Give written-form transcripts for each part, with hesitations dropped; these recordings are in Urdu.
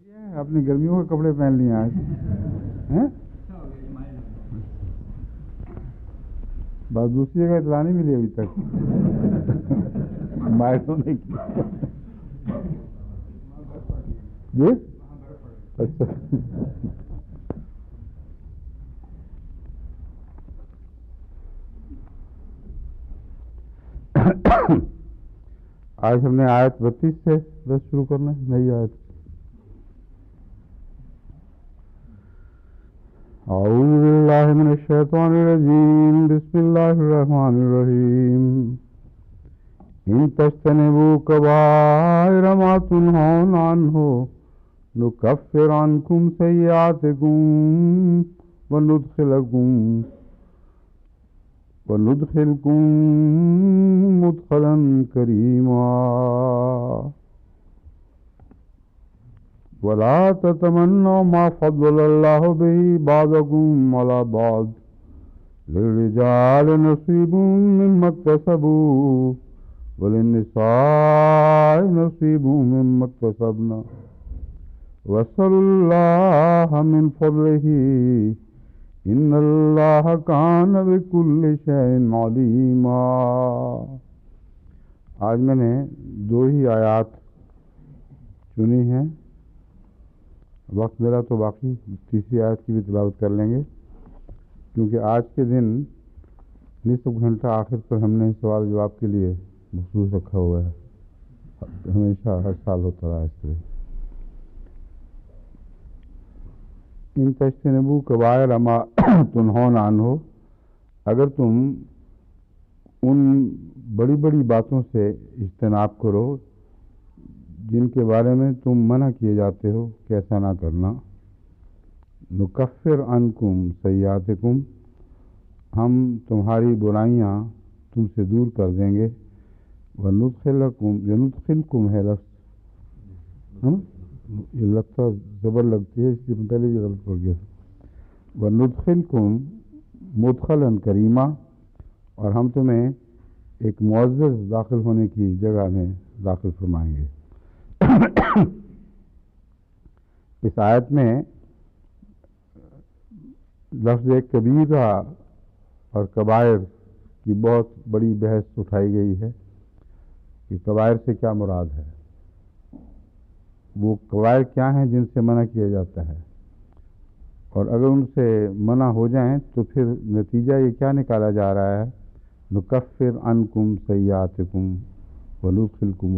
اپنی گرمیوں کے کپڑے پہن لیے آج ہیں؟ بس دوسری جگہ اطلاع نہیں ملی ابھی تک مائروں نے کی جی اچھا آج ہم نے آیت 32 سے درس شروع کرنا ہے، نئی آیت۔ اعوذ باللہ من الشیطان الرجیم، بسم اللہ الرحمن الرحیم۔ ان تجتنبوا کبائر ما تنہون عنہ نکفر عنکم سیئاتکم وندخلکم مدخلا کریما ولا تتمنوا ما فضل اللہ به بعضکم علی بعض للرجال نصیب مما اکتسبوا وللنساء نصیب مما اکتسبن واسألوا اللہ من فضلہ ان اللہ کان بکل شیء علیما۔ آج میں نے 2 ہی آیات چنی ہیں، وقت میرا تو باقی تیسری آیت کی بھی تلاوت کر لیں گے، کیونکہ آج کے دن نصف گھنٹہ آخر پر ہم نے سوال جواب کے لیے مخصوص رکھا ہوا ہے، ہمیشہ ہر سال ہوتا رہا اس طرح۔ ان تجتنبوا کبائر ما تنہون عنہ، اگر تم ان بڑی بڑی باتوں سے اجتناب کرو جن کے بارے میں تم منع کیے جاتے ہو کہ ایسا نہ کرنا، نکفر عنکم سیئاتکم، ہم تمہاری برائیاں تم سے دور کر دیں گے، وندخلکم ہے لفظ، یہ لگتا زبر لگتی ہے اس لیے میں پہلے بھی غلط پڑ گیا تھا، وندخلکم مدخلا کریما، اور ہم تمہیں ایک معزز داخل ہونے کی جگہ میں داخل فرمائیں گے۔ اس آیت میں لفظ کبیرہ اور کبائر کی بہت بڑی بحث اٹھائی گئی ہے کہ کبائر سے کیا مراد ہے، وہ کبائر کیا ہیں جن سے منع کیا جاتا ہے، اور اگر ان سے منع ہو جائیں تو پھر نتیجہ یہ کیا نکالا جا رہا ہے، نکفر عنکم سیئاتکم وندخلکم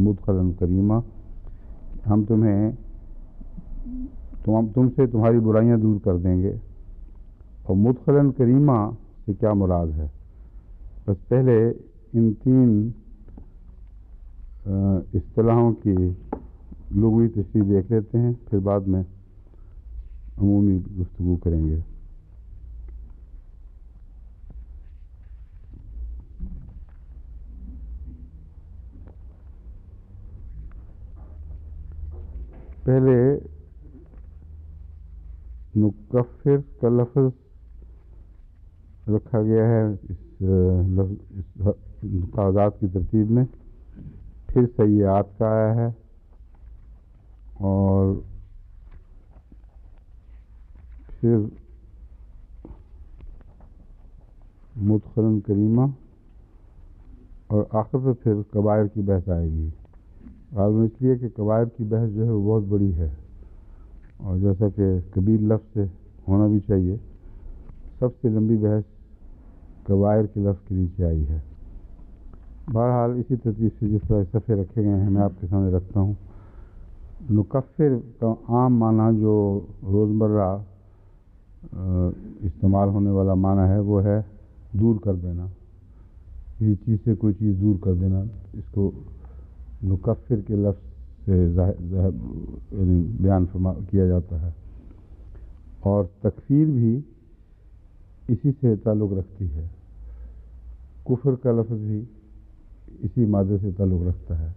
مدخلا کریما، ہم تم سے تمہاری برائیاں دور کر دیں گے۔ اور مدخلا کریما سے کیا مراد ہے، بس پہلے ان 3 اصطلاحوں کی لغوی تشریح دیکھ لیتے ہیں، پھر بعد میں عمومی گفتگو کریں گے۔ پہلے نکفر کا لفظ رکھا گیا ہے اس کاغذات کی ترتیب میں، پھر سیئات کا آیا ہے، اور پھر مدخلا کریمہ، اور آخر پہ پھر کبائر کی بحث آئے گی۔ غالباً اس لیے کہ کبائر کی بحث جو ہے وہ بہت بڑی ہے، اور جیسا کہ کبیر لفظ سے ہونا بھی چاہیے، سب سے لمبی بحث کبائر کے لفظ کے نیچے آئی ہے۔ بہرحال اسی ترتیب سے جس طرح صفحے رکھے گئے ہیں میں آپ کے سامنے رکھتا ہوں۔ نکفر کا عام معنی جو روزمرہ استعمال ہونے والا معنی ہے وہ ہے دور کر دینا، کسی چیز سے کوئی چیز دور کر دینا، اس کو نکفر کے لفظ سے یعنی بیان کیا جاتا ہے۔ اور تکفیر بھی اسی سے تعلق رکھتی ہے، کفر کا لفظ بھی اسی مادے سے تعلق رکھتا ہے،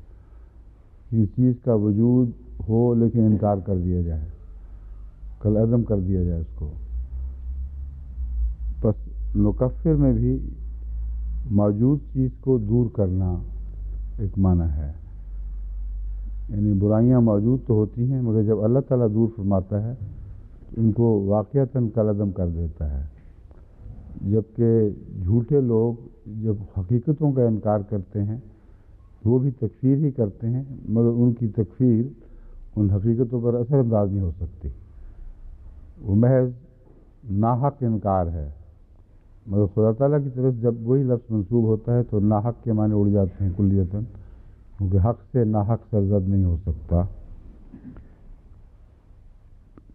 کسی چیز کا وجود ہو لیکن انکار کر دیا جائے، کالعدم کر دیا جائے اس کو۔ بس نکفر میں بھی موجود چیز کو دور کرنا ایک معنی ہے، یعنی برائیاں موجود تو ہوتی ہیں مگر جب اللہ تعالیٰ دور فرماتا ہے تو ان کو واقعتاً کالعدم کر دیتا ہے، جبکہ جھوٹے لوگ جب حقیقتوں کا انکار کرتے ہیں وہ بھی تکفیر ہی کرتے ہیں مگر ان کی تکفیر ان حقیقتوں پر اثر انداز نہیں ہو سکتی، وہ محض ناحق انکار ہے، مگر خدا تعالیٰ کی طرف جب وہی لفظ منسوب ہوتا ہے تو ناحق کے معنی اڑ جاتے ہیں کلیتاً، کیونکہ حق سے ناحق سرزد نہیں ہو سکتا۔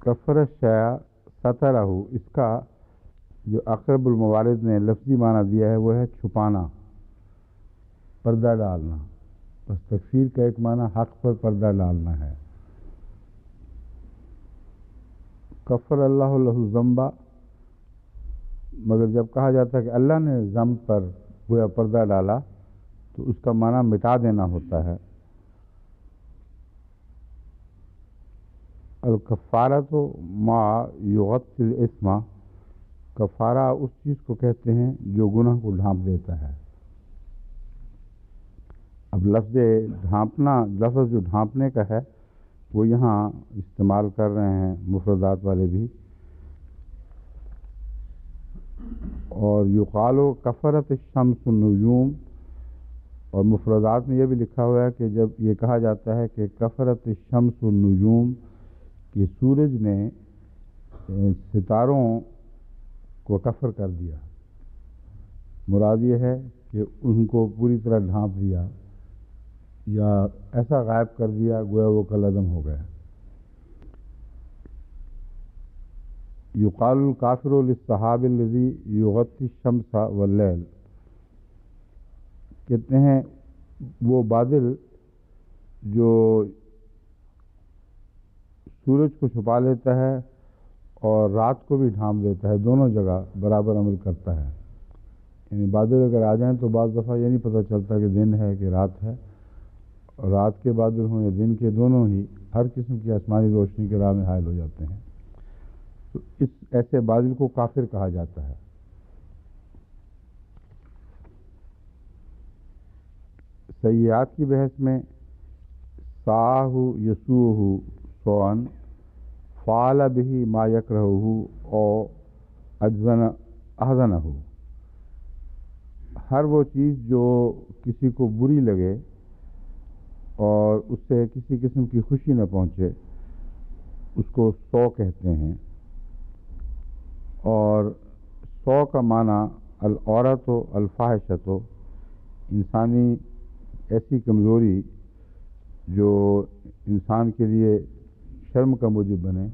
کفر الشیء سترہ، اس کا جو اقرب الموارد نے لفظی معنی دیا ہے وہ ہے چھپانا، پردہ ڈالنا، بس تکفیر کا ایک معنی حق پر پردہ ڈالنا ہے۔ کفر اللہ لہ الذنب، مگر جب کہا جاتا ہے کہ اللہ نے ذنب پر گویا پردہ ڈالا تو اس کا معنی مٹا دینا ہوتا ہے۔ الکفارۃ ما یغطی الاسم، کفارہ اس چیز کو کہتے ہیں جو گناہ کو ڈھانپ دیتا ہے۔ اب لفظ ڈھانپنا، لفظ جو ڈھانپنے کا ہے وہ یہاں استعمال کر رہے ہیں مفردات والے بھی، اور یقال کفرت الشمس النجوم، اور مفردات میں یہ بھی لکھا ہوا ہے کہ جب یہ کہا جاتا ہے کہ کفرت الشمس النجوم، کہ سورج نے ستاروں کو کفر کر دیا، مراد یہ ہے کہ ان کو پوری طرح ڈھانپ دیا یا ایسا غائب کر دیا گویا وہ کالعدم ہو گیا۔ یقال الکافر للسحاب الذی یغطی الشمس واللیل، کہتے ہیں وہ بادل جو سورج کو چھپا لیتا ہے اور رات کو بھی ڈھانپ دیتا ہے، دونوں جگہ برابر عمل کرتا ہے۔ یعنی بادل اگر آ جائیں تو بعض دفعہ یہ نہیں پتہ چلتا کہ دن ہے کہ رات ہے، اور رات کے بادل ہوں یا دن کے، دونوں ہی ہر قسم کی آسمانی روشنی کے راہ میں حائل ہو جاتے ہیں، تو اس ایسے بادل کو کافر کہا جاتا ہے۔ سیئات کی بحث میں ساہ یسوہ سوءً فعل به ما یکرہہ او احزنہ، ہر وہ چیز جو کسی کو بری لگے اور اس سے کسی قسم کی خوشی نہ پہنچے اس کو سو کہتے ہیں، اور سو کا معنی العورت و الفاحشۃ، انسانی ایسی کمزوری جو انسان کے لیے شرم کا موجب بنے،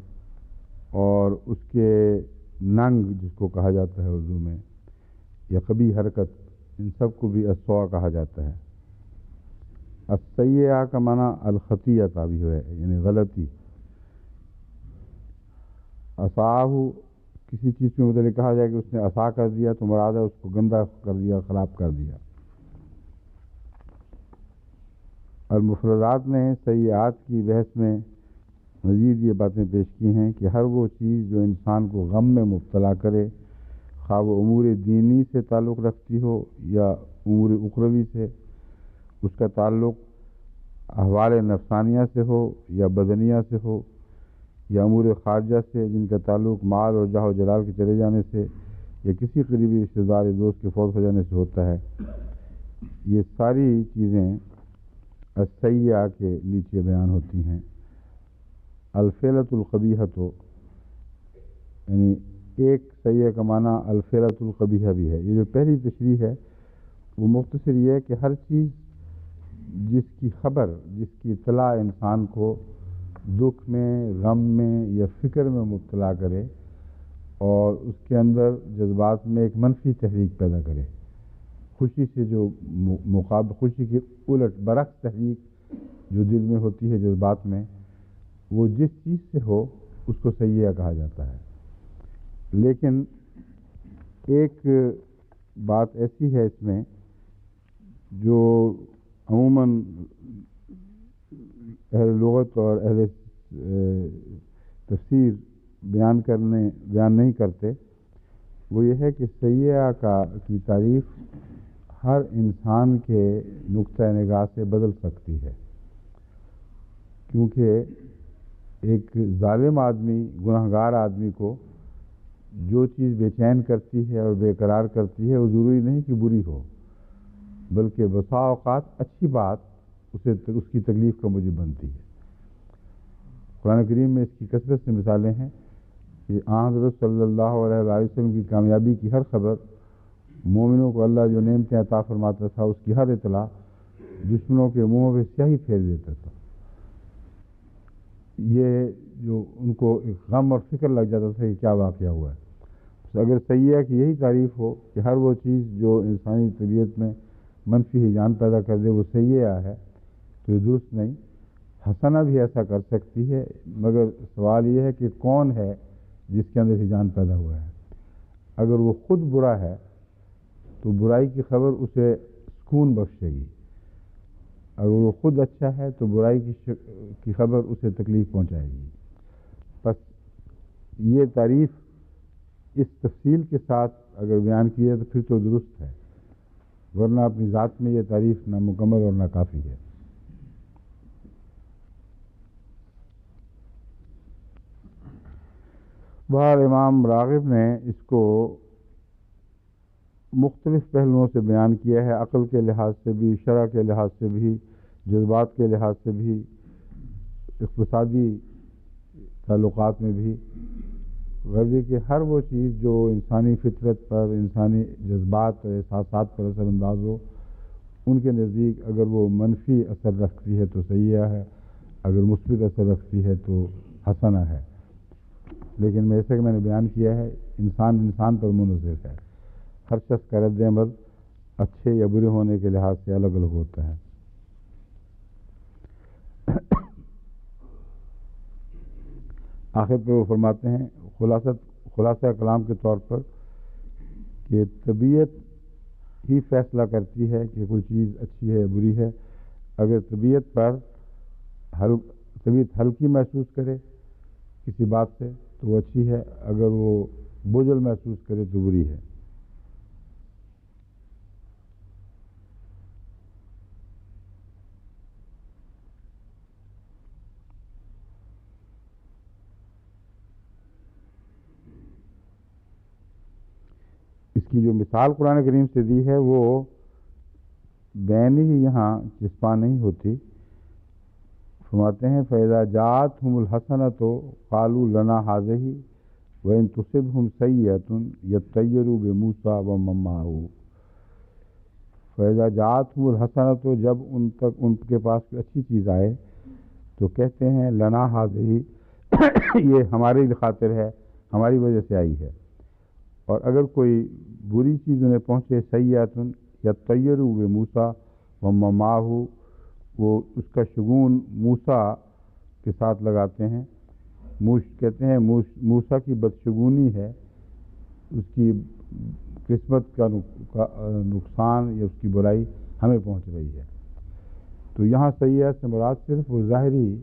اور اس کے ننگ جس کو کہا جاتا ہے اردو میں، یا قبیح حرکت، ان سب کو بھی السوء کہا جاتا ہے۔ السیئہ کا معنی الخطیہ بھی ہے، یعنی غلطی۔ اساہ، کسی چیز کے متعلق کہا جائے کہ اس نے اسا کر دیا تو مراد ہے اس کو گندہ کر دیا، خراب کر دیا۔ المفردات نے سیئات کی بحث میں مزید یہ باتیں پیش کی ہیں کہ ہر وہ چیز جو انسان کو غم میں مبتلا کرے، خواہ وہ امور دینی سے تعلق رکھتی ہو یا امور اخروی سے، اس کا تعلق احوال نفسانیہ سے ہو یا بدنیہ سے ہو، یا امور خارجہ سے جن کا تعلق مال اور جاہ و جلال کے چلے جانے سے یا کسی قریبی رشتہ دار یا دوست کے فوت ہو جانے سے ہوتا ہے، یہ ساری چیزیں السیئہ کے نیچے بیان ہوتی ہیں۔ الفعلۃ القبیحۃ، یعنی ایک سیئہ کا معنی الفعلۃ القبیحہ بھی ہے۔ یہ جو پہلی تشریح ہے وہ مختصر یہ ہے کہ ہر چیز جس کی خبر، جس کی اطلاع انسان کو دکھ میں، غم میں یا فکر میں مبتلا کرے اور اس کے اندر جذبات میں ایک منفی تحریک پیدا کرے، خوشی سے جو مقابل، خوشی کے الٹ برعکس تحریک جو دل میں ہوتی ہے جذبات میں، وہ جس چیز سے ہو اس کو سیئہ کہا جاتا ہے۔ لیکن ایک بات ایسی ہے اس میں جو عموماً اہل لغت اور اہل تفسیر بیان نہیں کرتے، وہ یہ ہے کہ سیئہ کی تعریف ہر انسان کے نقطہ نگاہ سے بدل سکتی ہے۔ کیونکہ ایک ظالم آدمی، گنہگار آدمی کو جو چیز بے چین کرتی ہے اور بے قرار کرتی ہے وہ ضروری نہیں کہ بری ہو، بلکہ بسا اوقات اچھی بات اس کی تکلیف کا موجب بنتی ہے۔ قرآن کریم میں اس کی کثرت سے مثالیں ہیں کہ حضرت صلی اللہ علیہ وسلم کی کامیابی کی ہر خبر، مومنوں کو اللہ جو نعمتیں عطا فرماتا تھا اس کی ہر اطلاع دشمنوں کے منہوں پہ سیاہی پھیر دیتا تھا۔ یہ جو ان کو ایک غم اور فکر لگ جاتا تھا کہ کیا واقعہ ہوا ہے۔ تو اگر سیئہ کی یہی تعریف ہو کہ ہر وہ چیز جو انسانی طبیعت میں منفی ہیجان پیدا کر دے وہ سیئہ ہے، تو یہ درست نہیں۔ حسنہ بھی ایسا کر سکتی ہے، مگر سوال یہ ہے کہ کون ہے جس کے اندر ہیجان پیدا ہوا ہے۔ اگر وہ خود برا ہے تو برائی کی خبر اسے سکون بخشے گی، اگر وہ خود اچھا ہے تو برائی کی خبر اسے تکلیف پہنچائے گی۔ بس یہ تعریف اس تفصیل کے ساتھ اگر بیان کی ہے تو پھر تو درست ہے، ورنہ اپنی ذات میں یہ تعریف نامکمل اور ناکافی ہے۔ بہر امام راغب نے اس کو مختلف پہلوؤں سے بیان کیا ہے، عقل کے لحاظ سے بھی، شرع کے لحاظ سے بھی، جذبات کے لحاظ سے بھی، اقتصادی تعلقات میں بھی، غرضی کہ ہر وہ چیز جو انسانی فطرت پر، انسانی جذبات اور احساسات پر اثر انداز ہو، ان کے نزدیک اگر وہ منفی اثر رکھتی ہے تو سیئہ ہے، اگر مثبت اثر رکھتی ہے تو حسنہ ہے۔ لیکن جیسے کہ میں نے بیان کیا ہے، انسان پر منحصر ہے، ہر شخص کا رد عمل اچھے یا برے ہونے کے لحاظ سے الگ الگ ہوتا ہے۔ آخر پر وہ فرماتے ہیں خلاصہ کلام کے طور پر کہ طبیعت ہی فیصلہ کرتی ہے کہ کوئی چیز اچھی ہے یا بری ہے۔ اگر طبیعت ہلکی محسوس کرے کسی بات سے تو وہ اچھی ہے، اگر وہ بوجھل محسوس کرے تو بری ہے۔ اس کی جو مثال قرآن کریم سے دی ہے وہ بین ہی یہاں چسپاں نہیں ہوتی۔ فرماتے ہیں فَإِذَا جَاءَتْهُمُ الْحَسَنَةُ قَالُوا لَنَا هَٰذِهِ وَإِن تُصِبْهُمْ سَيِّئَةٌ يَطَّيَّرُوا بِمُوسَىٰ وَمَن مَّعَهُ۔ فَإِذَا جَاءَتْهُمُ الْحَسَنَةُ جب ان کے پاس کوئی اچھی چیز آئے تو کہتے ہیں لنا هَٰذِهِ یہ ہماری خاطر ہے، ہماری وجہ سے آئی ہے۔ اور اگر کوئی بری چیز انہیں پہنچے سیئۃ یطیروا بموسیٰ ومن معہ، وہ اس کا شگون موسیٰ کے ساتھ لگاتے ہیں۔ کہتے ہیں موسیٰ کی بدشگونی ہے، اس کی قسمت کا نقصان یا اس کی برائی ہمیں پہنچ رہی ہے۔ تو یہاں سیئہ سے مراد صرف وہ ظاہری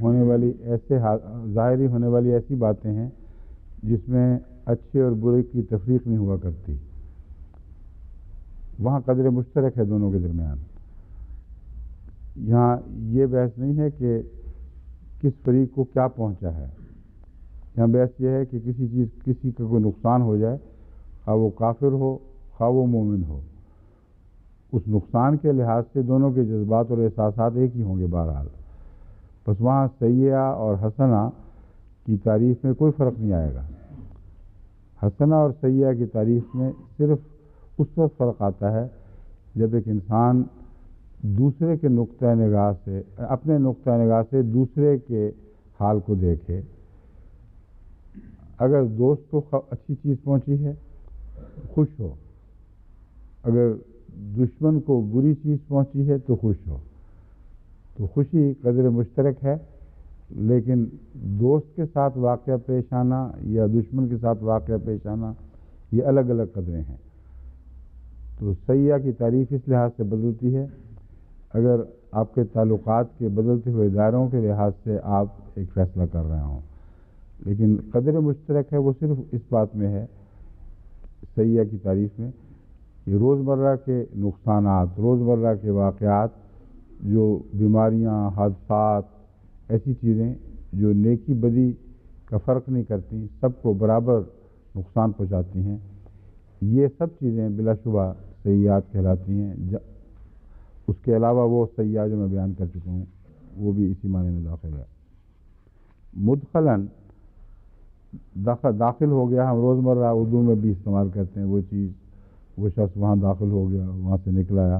ہونے والی ایسی باتیں ہیں جس میں اچھے اور برے کی تفریق نہیں ہوا کرتی، وہاں قدر مشترک ہے دونوں کے درمیان۔ یہاں یہ بحث نہیں ہے کہ کس فریق کو کیا پہنچا ہے، یہاں بحث یہ ہے کہ کسی کا کوئی نقصان ہو جائے، خواہ وہ کافر ہو خواہ وہ مومن ہو، اس نقصان کے لحاظ سے دونوں کے جذبات اور احساسات ایک ہی ہوں گے بہرحال۔ بس وہاں سیئہ اور حسنہ کی تعریف میں کوئی فرق نہیں آئے گا۔ حسنہ اور سیئہ کی تعریف میں صرف اس وقت فرق آتا ہے جب ایک انسان دوسرے کے نقطۂ نگاہ سے، اپنے نقطۂ نگاہ سے دوسرے کے حال کو دیکھے۔ اگر دوست کو اچھی چیز پہنچی ہے خوش ہو، اگر دشمن کو بری چیز پہنچی ہے تو خوش ہو، تو خوشی قدر مشترک ہے، لیکن دوست کے ساتھ واقعہ پیش آنا یا دشمن کے ساتھ واقعہ پیش آنا یہ الگ الگ قدریں ہیں۔ تو سیئہ کی تعریف اس لحاظ سے بدلتی ہے، اگر آپ کے تعلقات کے بدلتے ہوئے دائروں کے لحاظ سے آپ ایک فیصلہ کر رہے ہوں، لیکن قدر مشترک ہے وہ صرف اس بات میں ہے سیئہ کی تعریف میں کہ روزمرہ کے نقصانات، روزمرہ کے واقعات، جو بیماریاں، حادثات، ایسی چیزیں جو نیکی بدی کا فرق نہیں کرتی، سب کو برابر نقصان پہنچاتی ہیں، یہ سب چیزیں بلا شبہ سیئات کہلاتی ہیں۔ اس کے علاوہ وہ سیئات جو میں بیان کر چکا ہوں وہ بھی اسی معنی میں داخل ہے۔ مدخلاً داخل ہو گیا، ہم روزمرہ اردو میں بھی استعمال کرتے ہیں وہ چیز، وہ شخص وہاں داخل ہو گیا، وہاں سے نکل آیا،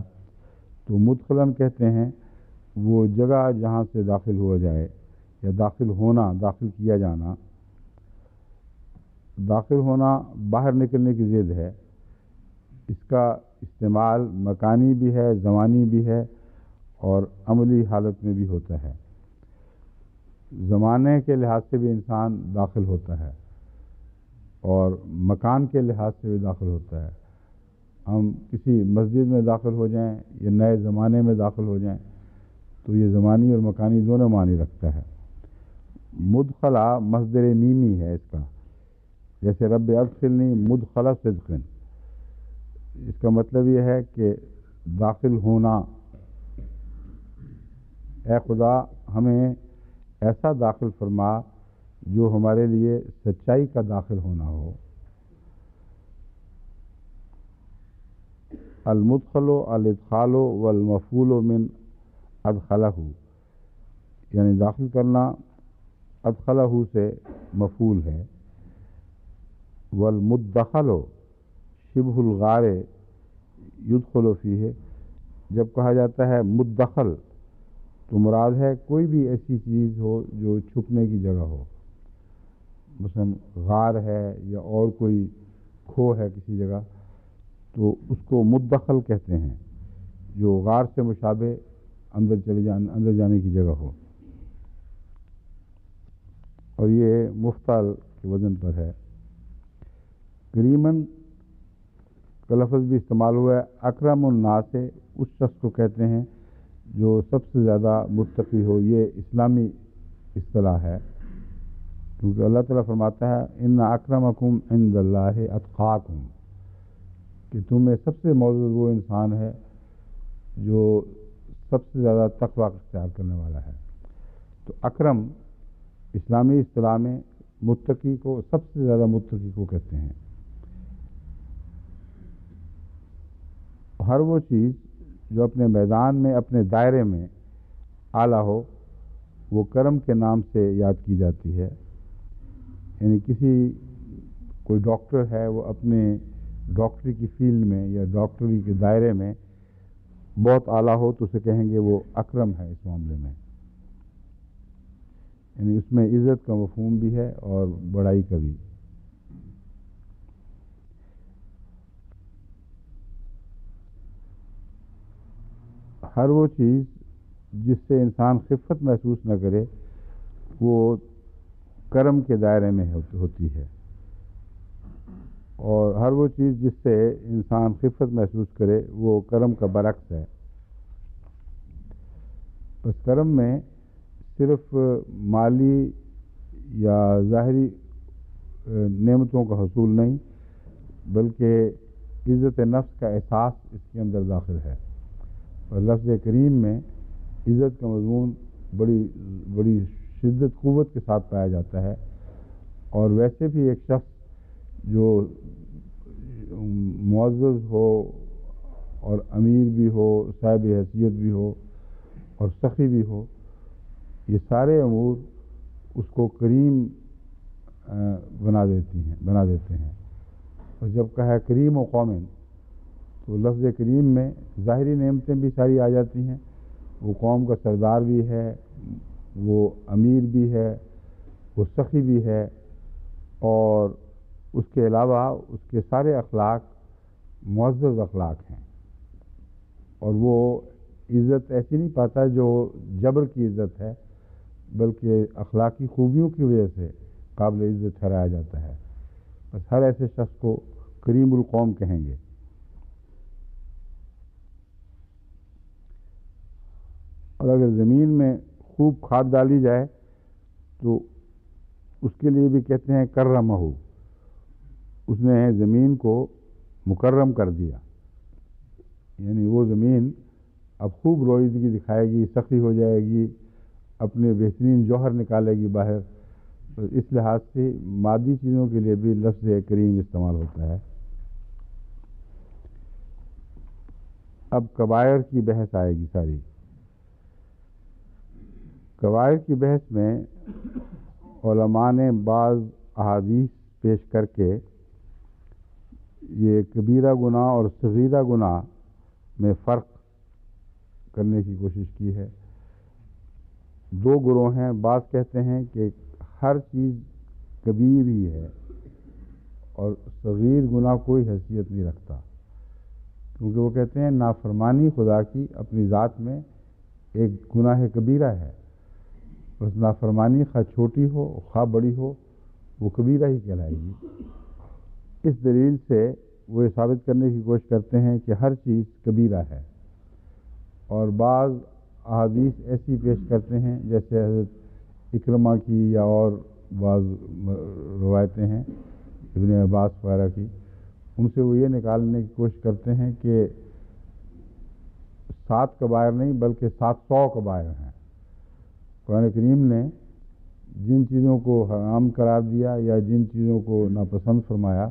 تو مدخلاً کہتے ہیں وہ جگہ جہاں سے داخل ہو جائے یا داخل ہونا، داخل کیا جانا۔ داخل ہونا باہر نکلنے کی ضد ہے، اس کا استعمال مکانی بھی ہے، زمانی بھی ہے اور عملی حالت میں بھی ہوتا ہے۔ زمانے کے لحاظ سے بھی انسان داخل ہوتا ہے اور مکان کے لحاظ سے بھی داخل ہوتا ہے۔ ہم کسی مسجد میں داخل ہو جائیں یا نئے زمانے میں داخل ہو جائیں تو یہ زمانی اور مکانی دونوں معنی رکھتا ہے۔ مدخلہ مصدر میمی ہے اس کا، جیسے رب ادخلنی مدخلہ صدق، اس کا مطلب یہ ہے کہ داخل ہونا، اے خدا ہمیں ایسا داخل فرما جو ہمارے لیے سچائی کا داخل ہونا ہو۔ المدخل الادخال والمفعول من ادخلہ، یعنی داخل کرنا ادخلہ سے مفعول ہے۔ والمدخل شبہ الغار یدخل فیہ، جب کہا جاتا ہے مدخل تو مراد ہے کوئی بھی ایسی چیز ہو جو چھپنے کی جگہ ہو، مثلا غار ہے یا اور کوئی کھو ہے کسی جگہ، تو اس کو مدخل کہتے ہیں، جو غار سے مشابہ اندر جانے کی جگہ ہو، اور یہ مفتعل کے وزن پر ہے۔ کریمن کا لفظ بھی استعمال ہوا ہے۔ اکرم الناس اس شخص کو کہتے ہیں جو سب سے زیادہ متقی ہو، یہ اسلامی اصطلاح ہے، کیونکہ اللہ تعالیٰ فرماتا ہے ان اکرمکم عند اللہ اتقاکم، کہ تم میں سب سے معزز وہ انسان ہے جو سب سے زیادہ تقوی اختیار کرنے والا ہے۔ تو اکرم اسلامی اصطلاح میں متقی کو، سب سے زیادہ متقی کو کہتے ہیں۔ ہر وہ چیز جو اپنے میدان میں، اپنے دائرے میں اعلیٰ ہو، وہ کرم کے نام سے یاد کی جاتی ہے۔ یعنی کوئی ڈاکٹر ہے، وہ اپنے ڈاکٹری کی فیلڈ میں یا ڈاکٹری کے دائرے میں بہت اعلیٰ ہو تو اسے کہیں گے وہ اکرم ہے اس معاملے میں، یعنی اس میں عزت کا مفہوم بھی ہے اور بڑائی کا بھی۔ ہر وہ چیز جس سے انسان خفت محسوس نہ کرے وہ کرم کے دائرے میں ہوتی ہے، اور ہر وہ چیز جس سے انسان خفت محسوس کرے وہ کرم کا برعکس ہے۔ بس کرم میں صرف مالی یا ظاہری نعمتوں کا حصول نہیں، بلکہ عزت نفس کا احساس اس کے اندر داخل ہے، اور لفظ کریم میں عزت کا مضمون بڑی شدت قوت کے ساتھ پایا جاتا ہے۔ اور ویسے بھی ایک شخص جو معزز ہو اور امیر بھی ہو، صاحب حیثیت بھی ہو اور سخی بھی ہو، یہ سارے امور اس کو کریم بنا دیتے ہیں۔ اور جب کہا کریم و قومن تو لفظ کریم میں ظاہری نعمتیں بھی ساری آ جاتی ہیں، وہ قوم کا سردار بھی ہے، وہ امیر بھی ہے، وہ سخی بھی ہے، اور اس کے علاوہ اس کے سارے اخلاق معزز اخلاق ہیں، اور وہ عزت ایسی نہیں پاتا جو جبر کی عزت ہے، بلکہ اخلاقی خوبیوں کی وجہ سے قابل عزت ٹھہرایا جاتا ہے۔ بس ہر ایسے شخص کو کریم القوم کہیں گے۔ اور اگر زمین میں خوب کھاد ڈالی جائے تو اس کے لیے بھی کہتے ہیں کرمہ، اس نے زمین کو مکرم کر دیا، یعنی وہ زمین اب خوب رویدگی دکھائے گی، سخی ہو جائے گی اپنے بہترین جوہر نکالے گی باہر. تو اس لحاظ سے مادی چیزوں کے لیے بھی لفظ کریم استعمال ہوتا ہے. اب کبائر کی بحث آئے گی ساری. کبائر کی بحث میں علماء نے بعض احادیث پیش کر کے یہ کبیرہ گناہ اور صغیرہ گناہ میں فرق کرنے کی کوشش کی ہے. دو گروہ ہیں. بعض کہتے ہیں کہ ہر چیز کبیر ہی ہے اور صغیر گناہ کوئی حیثیت نہیں رکھتا، کیونکہ وہ کہتے ہیں نافرمانی خدا کی اپنی ذات میں ایک گناہ کبیرہ ہے. بس نافرمانی خواہ چھوٹی ہو خواہ بڑی ہو وہ کبیرہ ہی کہلائے گی. اس دلیل سے وہ یہ ثابت کرنے کی کوشش کرتے ہیں کہ ہر چیز کبیرہ ہے. اور بعض احادیث ایسی پیش کرتے ہیں جیسے حضرت اکرمہ کی یا اور بعض روایتیں ہیں ابن عباس وغیرہ کی، ان سے وہ یہ نکالنے کی کوشش کرتے ہیں کہ 7 کبائر نہیں بلکہ 700 کبائر ہیں. قرآن کریم نے جن چیزوں کو حرام قرار دیا یا جن چیزوں کو ناپسند فرمایا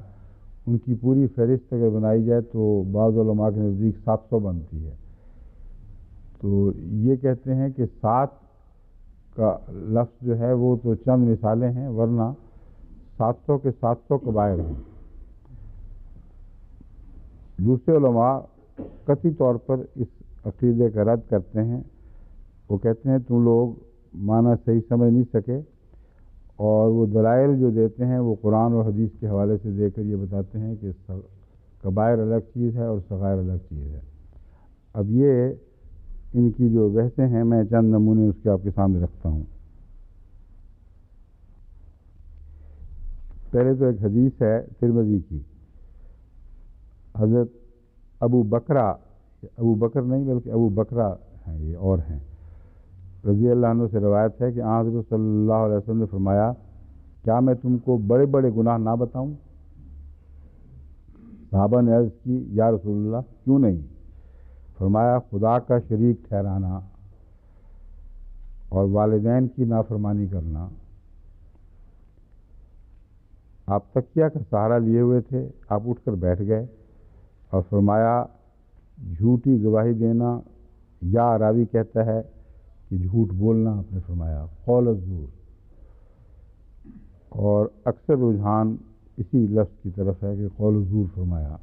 ان کی پوری فہرست اگر بنائی جائے تو بعض علماء کے نزدیک 700 بنتی ہے. تو یہ کہتے ہیں کہ 7 کا لفظ جو ہے وہ تو چند مثالیں ہیں، ورنہ 700 کے 700 کبائر ہیں. دوسرے علماء قطعی طور پر اس عقیدے کا رد کرتے ہیں. وہ کہتے ہیں تم لوگ معنی صحیح سمجھ نہیں سکے، اور وہ دلائل جو دیتے ہیں وہ قرآن اور حدیث کے حوالے سے دے کر یہ بتاتے ہیں کہ کبائر الگ چیز ہے اور صغائر الگ چیز ہے. اب یہ ان کی جو بحثیں ہیں میں چند نمونے اس کے آپ کے سامنے رکھتا ہوں. پہلے تو ایک حدیث ہے ترمذی کی. حضرت ابو بکر نہیں بلکہ ابو بکرہ ہیں یہ اور ہیں رضی اللہ عنہ سے روایت ہے کہ حضرت صلی اللہ علیہ وسلم نے فرمایا کیا میں تم کو بڑے بڑے گناہ نہ بتاؤں؟ صحابہ نے عرض کی یا رسول اللہ کیوں نہیں؟ فرمایا خدا کا شریک ٹھہرانا اور والدین کی نافرمانی کرنا. آپ تکیہ کا سہارا لیے ہوئے تھے، آپ اٹھ کر بیٹھ گئے اور فرمایا جھوٹی گواہی دینا، یا راوی کہتا ہے کہ جھوٹ بولنا آپ نے فرمایا، قول الزور. اور اکثر رجحان اسی لفظ کی طرف ہے کہ قول الزور فرمایا.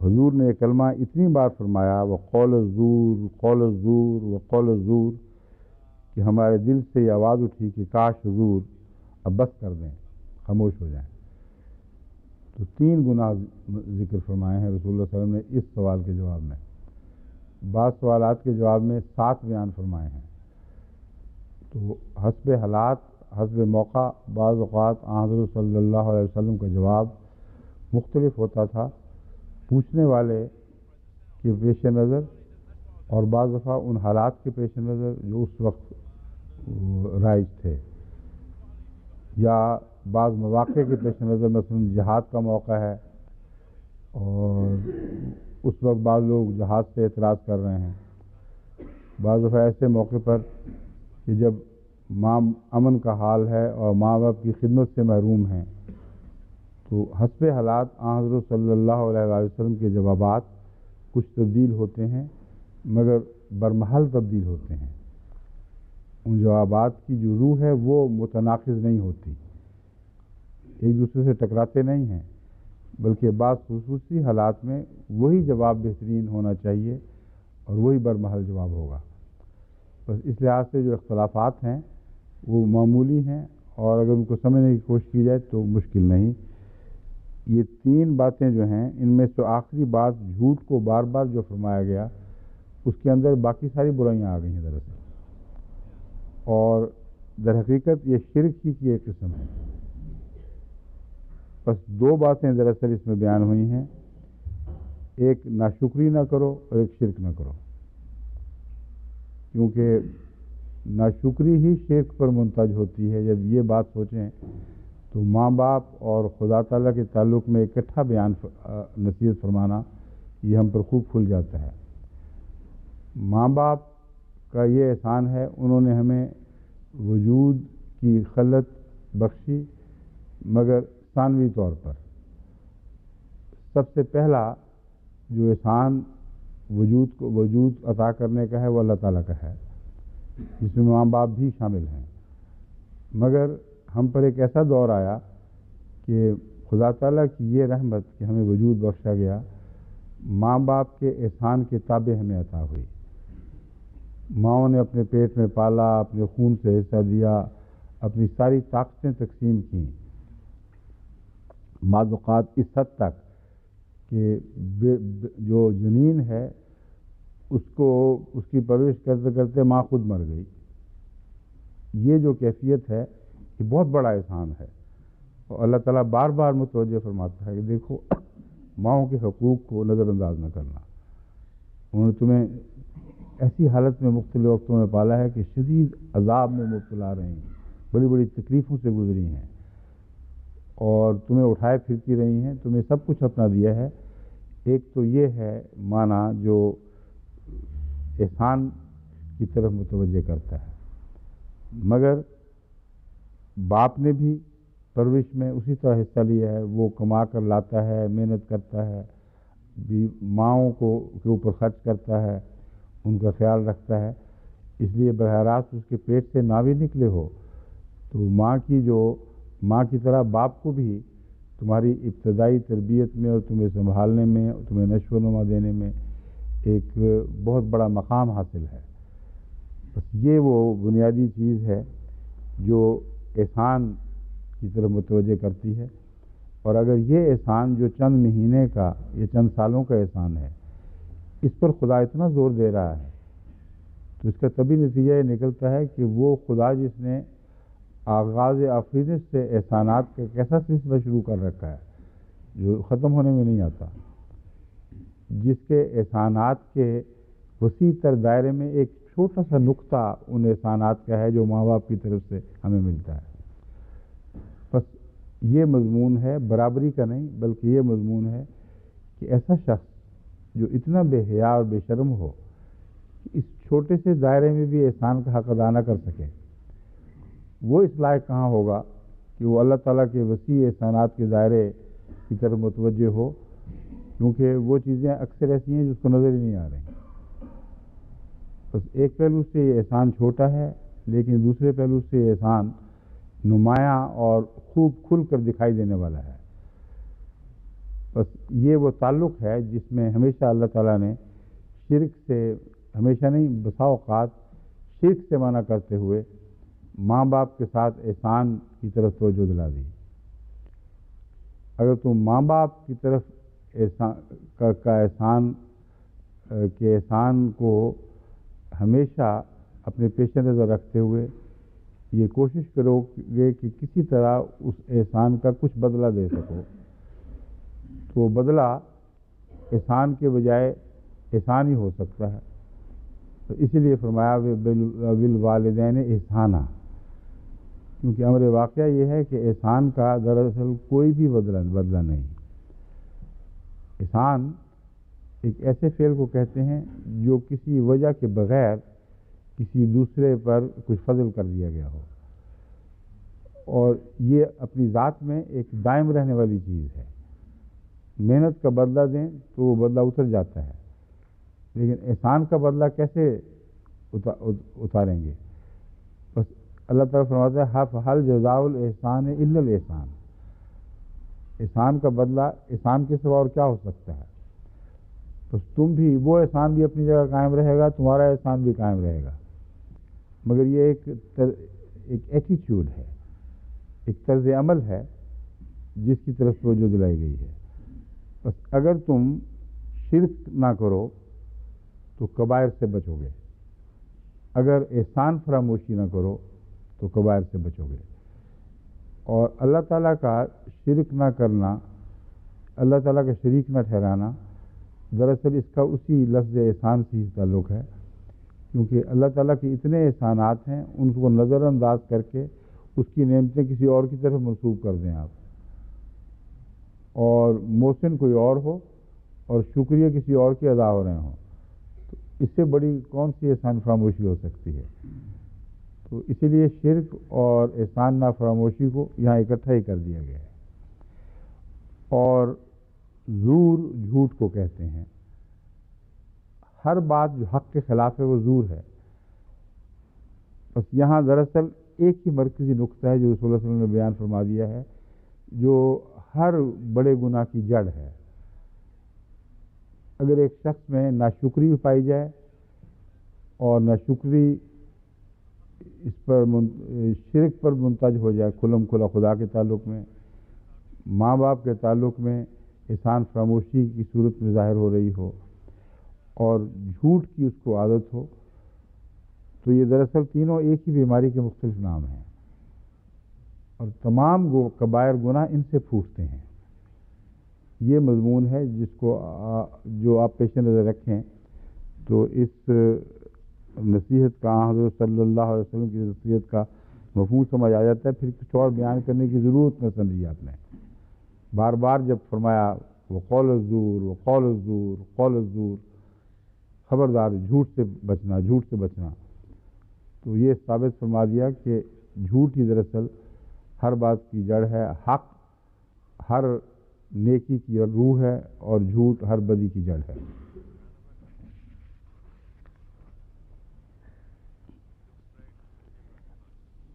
حضور نے یہ کلمہ اتنی بار فرمایا وقول الزور قول الزور وقول الزور کہ ہمارے دل سے یہ آواز اٹھی کہ کاش حضور اب بس کر دیں، خاموش ہو جائیں. تو 3 گناہ ذکر فرمائے ہیں رسول اللہ صلی اللہ علیہ وسلم نے اس سوال کے جواب میں. بعض سوالات کے جواب میں 7 بیان فرمائے ہیں. تو حسب حالات حسب موقع بعض اوقات حضرت صلی اللہ علیہ وسلم کا جواب مختلف ہوتا تھا پوچھنے والے کے پیش نظر، اور بعض دفعہ ان حالات کے پیش نظر جو اس وقت رائج تھے، یا بعض مواقع کے پیش نظر. مثلا جہاد کا موقع ہے اور اس وقت بعض لوگ جہاد سے اعتراض کر رہے ہیں. بعض دفعہ ایسے موقع پر کہ جب ماں امن کا حال ہے اور ماں باپ کی خدمت سے محروم ہیں، تو حسب حالات حضرت صلی اللہ علیہ وآلہ وسلم کے جوابات کچھ تبدیل ہوتے ہیں، مگر برمحل تبدیل ہوتے ہیں. ان جوابات کی جو روح ہے وہ متناقض نہیں ہوتی، ایک دوسرے سے ٹکراتے نہیں ہیں، بلکہ بعض خصوصی حالات میں وہی جواب بہترین ہونا چاہیے اور وہی برمحل جواب ہوگا. بس اس لحاظ سے جو اختلافات ہیں وہ معمولی ہیں، اور اگر ان کو سمجھنے کی کوشش کی جائے تو مشکل نہیں. یہ 3 باتیں جو ہیں ان میں سے آخری بات جھوٹ کو بار بار جو فرمایا گیا اس کے اندر باقی ساری برائیاں آ گئی ہیں دراصل، اور در حقیقت یہ شرک ہی کی ایک قسم ہے. بس 2 باتیں دراصل اس میں بیان ہوئی ہیں، ایک ناشکری نہ کرو اور ایک شرک نہ کرو، کیونکہ ناشکری ہی شرک پر منتج ہوتی ہے. جب یہ بات سوچیں تو ماں باپ اور خدا تعالیٰ کے تعلق میں اکٹھا بیان نصیحت فرمانا یہ ہم پر خوب کھل جاتا ہے. ماں باپ کا یہ احسان ہے، انہوں نے ہمیں وجود کی خلت بخشی، مگر ثانوی طور پر۔ سب سے پہلا جو احسان وجود عطا کرنے کا ہے وہ اللہ تعالیٰ کا ہے، جس میں ماں باپ بھی شامل ہیں۔ مگر ہم پر ایک ایسا دور آیا کہ خدا تعالیٰ کی یہ رحمت کہ ہمیں وجود بخشا گیا، ماں باپ کے احسان کے تابع ہمیں عطا ہوئی۔ ماؤں نے اپنے پیٹ میں پالا، اپنے خون سے حصہ دیا، اپنی ساری طاقتیں تقسیم کیں، بعض اوقات اس حد تک کہ جو جنین ہے اس کی پرورش کرتے کرتے ماں خود مر گئی۔ یہ جو کیفیت ہے یہ بہت بڑا احسان ہے، اور اللہ تعالیٰ بار بار متوجہ فرماتا ہے کہ دیکھو ماؤں کے حقوق کو نظر انداز نہ کرنا۔ انہوں نے تمہیں ایسی حالت میں مختلف وقتوں میں پالا ہے کہ شدید عذاب میں مبتلا رہی ہیں، بڑی بڑی تکلیفوں سے گزری ہیں، اور تمہیں اٹھائے پھرتی رہی ہیں، تمہیں سب کچھ اپنا دیا ہے۔ ایک تو یہ ہے معنی جو احسان کی طرف متوجہ کرتا ہے، مگر باپ نے بھی پرورش میں اسی طرح حصہ لیا ہے، وہ کما کر لاتا ہے، محنت کرتا ہے، ماؤں کے اوپر خرچ کرتا ہے، ان کا خیال رکھتا ہے۔ اس لیے براہ راست اس کے پیٹ سے نہ بھی نکلے ہو تو ماں کی طرح باپ کو بھی تمہاری ابتدائی تربیت میں اور تمہیں سنبھالنے میں، تمہیں نشو و نما دینے میں ایک بہت بڑا مقام حاصل ہے۔ بس یہ وہ بنیادی چیز ہے جو احسان کی طرف متوجہ کرتی ہے، اور اگر یہ احسان جو چند مہینے کا، یہ چند سالوں کا احسان ہے، اس پر خدا اتنا زور دے رہا ہے، تو اس کا طبی نتیجہ یہ نکلتا ہے کہ وہ خدا جس نے آغاز آفرینش سے احسانات کا کیسا سلسلہ شروع کر رکھا ہے جو ختم ہونے میں نہیں آتا، جس کے احسانات کے وسیع تر دائرے میں ایک چھوٹا سا نقطہ ان احسانات کا ہے جو ماں باپ کی طرف سے ہمیں ملتا ہے۔ بس یہ مضمون ہے، برابری کا نہیں، بلکہ یہ مضمون ہے کہ ایسا شخص جو اتنا بے حیا اور بے شرم ہو کہ اس چھوٹے سے دائرے میں بھی احسان کا حق ادا نہ کر سکے، وہ اس لائق کہاں ہوگا کہ وہ اللہ تعالیٰ کے وسیع احسانات کے دائرے کی طرف متوجہ ہو، کیونکہ وہ چیزیں اکثر ایسی ہیں جس کو نظر ہی نہیں آ رہی۔ بس ایک پہلو سے یہ احسان چھوٹا ہے، لیکن دوسرے پہلو سے یہ احسان نمایاں اور خوب کھل کر دکھائی دینے والا ہے۔ بس یہ وہ تعلق ہے جس میں ہمیشہ اللہ تعالیٰ نے شرک سے، ہمیشہ نہیں بسا اوقات شرک سے منع کرتے ہوئے ماں باپ کے ساتھ احسان کی طرف توجہ دلا دی۔ اگر تم ماں باپ کی طرف احسان کو ہمیشہ اپنے پیش نظر رکھتے ہوئے یہ کوشش کرو گے کہ کسی طرح اس احسان کا کچھ بدلہ دے سکو، تو وہ بدلہ احسان کے بجائے احسان ہی ہو سکتا ہے۔ تو اسی لیے فرمایا بالوالدین احسانہ، کیونکہ امر واقعہ یہ ہے کہ احسان کا دراصل کوئی بھی بدلہ نہیں۔ احسان ایک ایسے فعل کو کہتے ہیں جو کسی وجہ کے بغیر کسی دوسرے پر کچھ فضل کر دیا گیا ہو، اور یہ اپنی ذات میں ایک دائم رہنے والی چیز ہے۔ محنت کا بدلہ دیں تو وہ بدلہ اتر جاتا ہے، لیکن احسان کا بدلہ کیسے اتاریں گے؟ بس اللہ تعالیٰ فرماتا ہے حل جزاء الاحسان الا الاحسان، احسان کا بدلہ احسان کے سوا اور کیا ہو سکتا ہے؟ بس تم بھی، وہ احسان بھی اپنی جگہ قائم رہے گا، تمہارا احسان بھی قائم رہے گا، مگر یہ ایک ایٹیٹیوڈ ہے، ایک طرز عمل ہے جس کی طرف توجہ دلائی گئی ہے۔ بس اگر تم شرک نہ کرو تو کبائر سے بچو گے، اگر احسان فراموشی نہ کرو تو کبائر سے بچو گے، اور اللہ تعالیٰ کا شرک نہ کرنا، اللہ تعالیٰ کا شریک نہ ٹھہرانا، دراصل اس کا اسی لفظ احسان سے ہی تعلق ہے، کیونکہ اللہ تعالیٰ کے اتنے احسانات ہیں ان کو نظر انداز کر کے اس کی نعمتیں کسی اور کی طرف منسوب کر دیں آپ، اور محسن کوئی اور ہو اور شکریہ کسی اور کے ادا ہو رہے ہوں، تو اس سے بڑی کون سی احسان فراموشی ہو سکتی ہے؟ تو اسی لیے شرک اور احسان نافراموشی کو یہاں اکٹھا ہی کر دیا گیا ہے۔ اور زور جھوٹ کو کہتے ہیں، ہر بات جو حق کے خلاف ہے وہ زور ہے۔ بس یہاں دراصل ایک ہی مرکزی نقطہ ہے جو رسول اللہ صلی اللہ علیہ وسلم نے بیان فرما دیا ہے، جو ہر بڑے گناہ کی جڑ ہے۔ اگر ایک شخص میں ناشکری پائی جائے اور ناشکری اس پر شرک پر منتج ہو جائے، کھلم کھلا خدا کے تعلق میں، ماں باپ کے تعلق میں احسان فراموشی کی صورت میں ظاہر ہو رہی ہو، اور جھوٹ کی اس کو عادت ہو، تو یہ دراصل تینوں ایک ہی بیماری کے مختلف نام ہیں، اور تمام کبائر گناہ ان سے پھوٹتے ہیں۔ یہ مضمون ہے جس کو جو آپ پیش نظر رکھیں تو اس نصیحت کا، حضرت صلی اللہ علیہ وسلم کی نصیحت کا مفہوم سمجھ آ جاتا ہے، پھر کچھ اور بیان کرنے کی ضرورت نہ سمجھی آپ نے۔ بار بار جب فرمایا وقول الزور وقول الزور قول الزور، خبردار جھوٹ سے بچنا، جھوٹ سے بچنا، تو یہ ثابت فرما دیا کہ جھوٹ ہی دراصل ہر بات کی جڑ ہے، حق ہر نیکی کی روح ہے اور جھوٹ ہر بدی کی جڑ ہے۔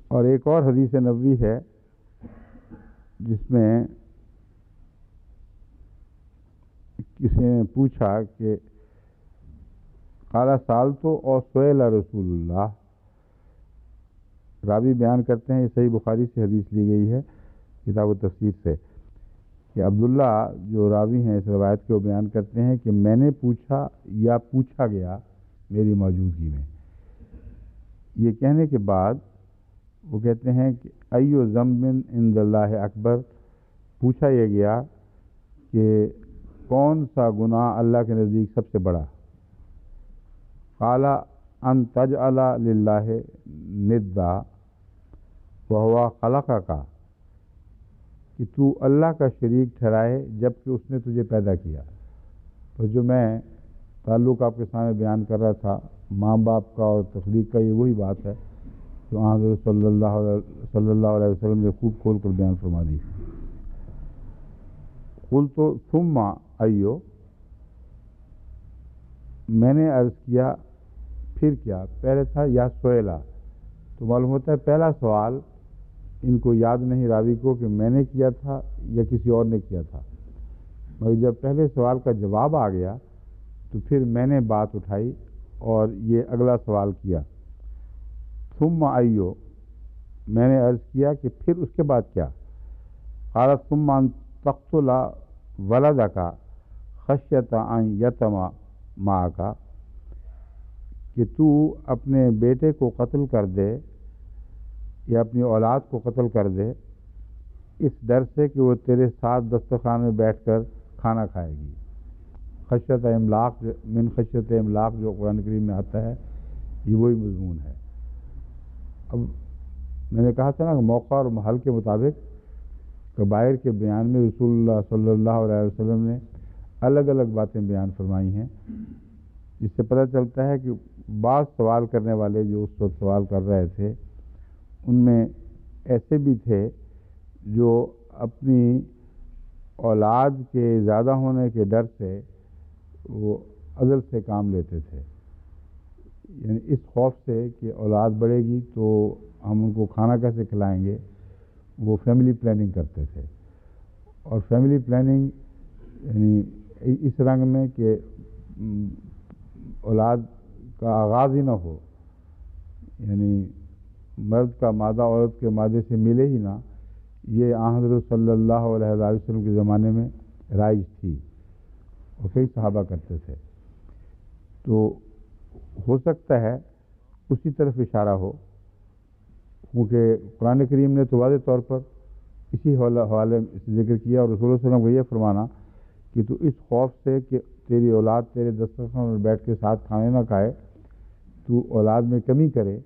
اور ایک اور حدیث نبوی ہے جس میں کسی نے پوچھا کہ قال سالتو اور سئل رسول اللہ، راوی بیان کرتے ہیں، یہ صحیح بخاری سے حدیث لی گئی ہے کتاب التفسیر سے، کہ عبداللہ جو راوی ہیں اس روایت کے، وہ بیان کرتے ہیں کہ میں نے پوچھا یا پوچھا گیا میری موجودگی میں۔ یہ کہنے کے بعد وہ کہتے ہیں کہ ایو ذنب عند اللہ اکبر، پوچھا یہ گیا کہ کون سا گناہ اللہ کے نزدیک سب سے بڑا؟ قال ان تجعل للہ ندا وہو خلقک، کہ تو اللہ کا شریک ٹھہرائے جبکہ اس نے تجھے پیدا کیا۔ تو جو میں تعلق آپ کے سامنے بیان کر رہا تھا ماں باپ کا اور تخلیق کا، یہ وہی بات ہے جو حضرت صلی اللہ علیہ وسلم نے خوب کھول کر بیان فرما دی۔ قلت ثم ایو، میں نے عرض کیا پھر کیا؟ پہلے تھا یا سئلا، تو معلوم ہوتا ہے پہلا سوال ان کو یاد نہیں راوی کو کہ میں نے کیا تھا یا کسی اور نے کیا تھا، مگر جب پہلے سوال کا جواب آ گیا تو پھر میں نے بات اٹھائی اور یہ اگلا سوال کیا۔ ثم ایو، میں نے عرض کیا کہ پھر اس کے بعد کیا؟ قال ثم ان تقتل ولدک خشیۃ ان یتم معک، کہ تو اپنے بیٹے کو قتل کر دے یا اپنی اولاد کو قتل کر دے اس ڈر سے کہ وہ تیرے ساتھ دسترخوان میں بیٹھ کر کھانا کھائے گی۔ خشیت املاق، من خشیت املاق جو قرآن کریم میں آتا ہے، یہ وہی مضمون ہے۔ اب میں نے کہا تھا نا کہ موقع اور محل کے مطابق کبائر کے بیان میں رسول اللہ صلی اللہ علیہ وسلم نے الگ الگ باتیں بیان فرمائی ہیں، جس سے پتہ چلتا ہے کہ بعض سوال کرنے والے جو اس وقت سوال کر رہے تھے ان میں ایسے بھی تھے جو اپنی اولاد کے زیادہ ہونے کے ڈر سے وہ عدل سے کام لیتے تھے، یعنی اس خوف سے کہ اولاد بڑھے گی تو ہم ان کو کھانا کیسے کھلائیں گے، وہ فیملی پلاننگ کرتے تھے۔ اور فیملی پلاننگ یعنی اس رنگ میں کہ اولاد کا آغاز ہی نہ ہو، یعنی مرد کا مادہ عورت کے مادے سے ملے ہی نہ، یہ حضرت صلی اللہ علیہ وسلم کے زمانے میں رائج تھی اور کئی صحابہ کرتے تھے۔ تو ہو سکتا ہے اسی طرف اشارہ ہو، کیونکہ قرآن کریم نے تو واضح طور پر اسی حوالے سے ذکر کیا، اور رسول اللہ صلی اللہ علیہ وسلم کو یہ فرمانا کہ تو اس خوف سے کہ تیری اولاد تیرے دسترخوان میں بیٹھ کے ساتھ کھانے نہ کھائے، تو اولاد میں کمی کرے،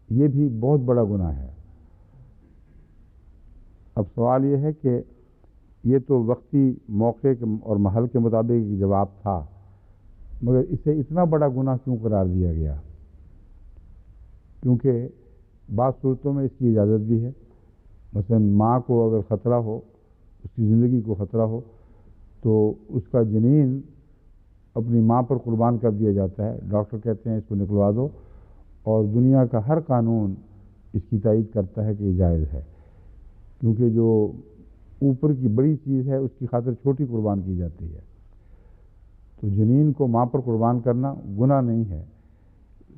یہ بھی بہت بڑا گناہ ہے۔ اب سوال یہ ہے کہ یہ تو وقتی موقع اور محل کے مطابق جواب تھا، مگر اسے اتنا بڑا گناہ کیوں قرار دیا گیا؟ کیونکہ بعض صورتوں میں اس کی اجازت بھی ہے. مثلا ماں کو اگر خطرہ ہو، اس کی زندگی کو خطرہ ہو، تو اس کا جنین اپنی ماں پر قربان کر دیا جاتا ہے. ڈاکٹر کہتے ہیں اس کو نکلوا دو، اور دنیا کا ہر قانون اس کی تائید کرتا ہے کہ یہ جائز ہے، کیونکہ جو اوپر کی بڑی چیز ہے اس کی خاطر چھوٹی قربان کی جاتی ہے. تو جنین کو ماں پر قربان کرنا گناہ نہیں ہے،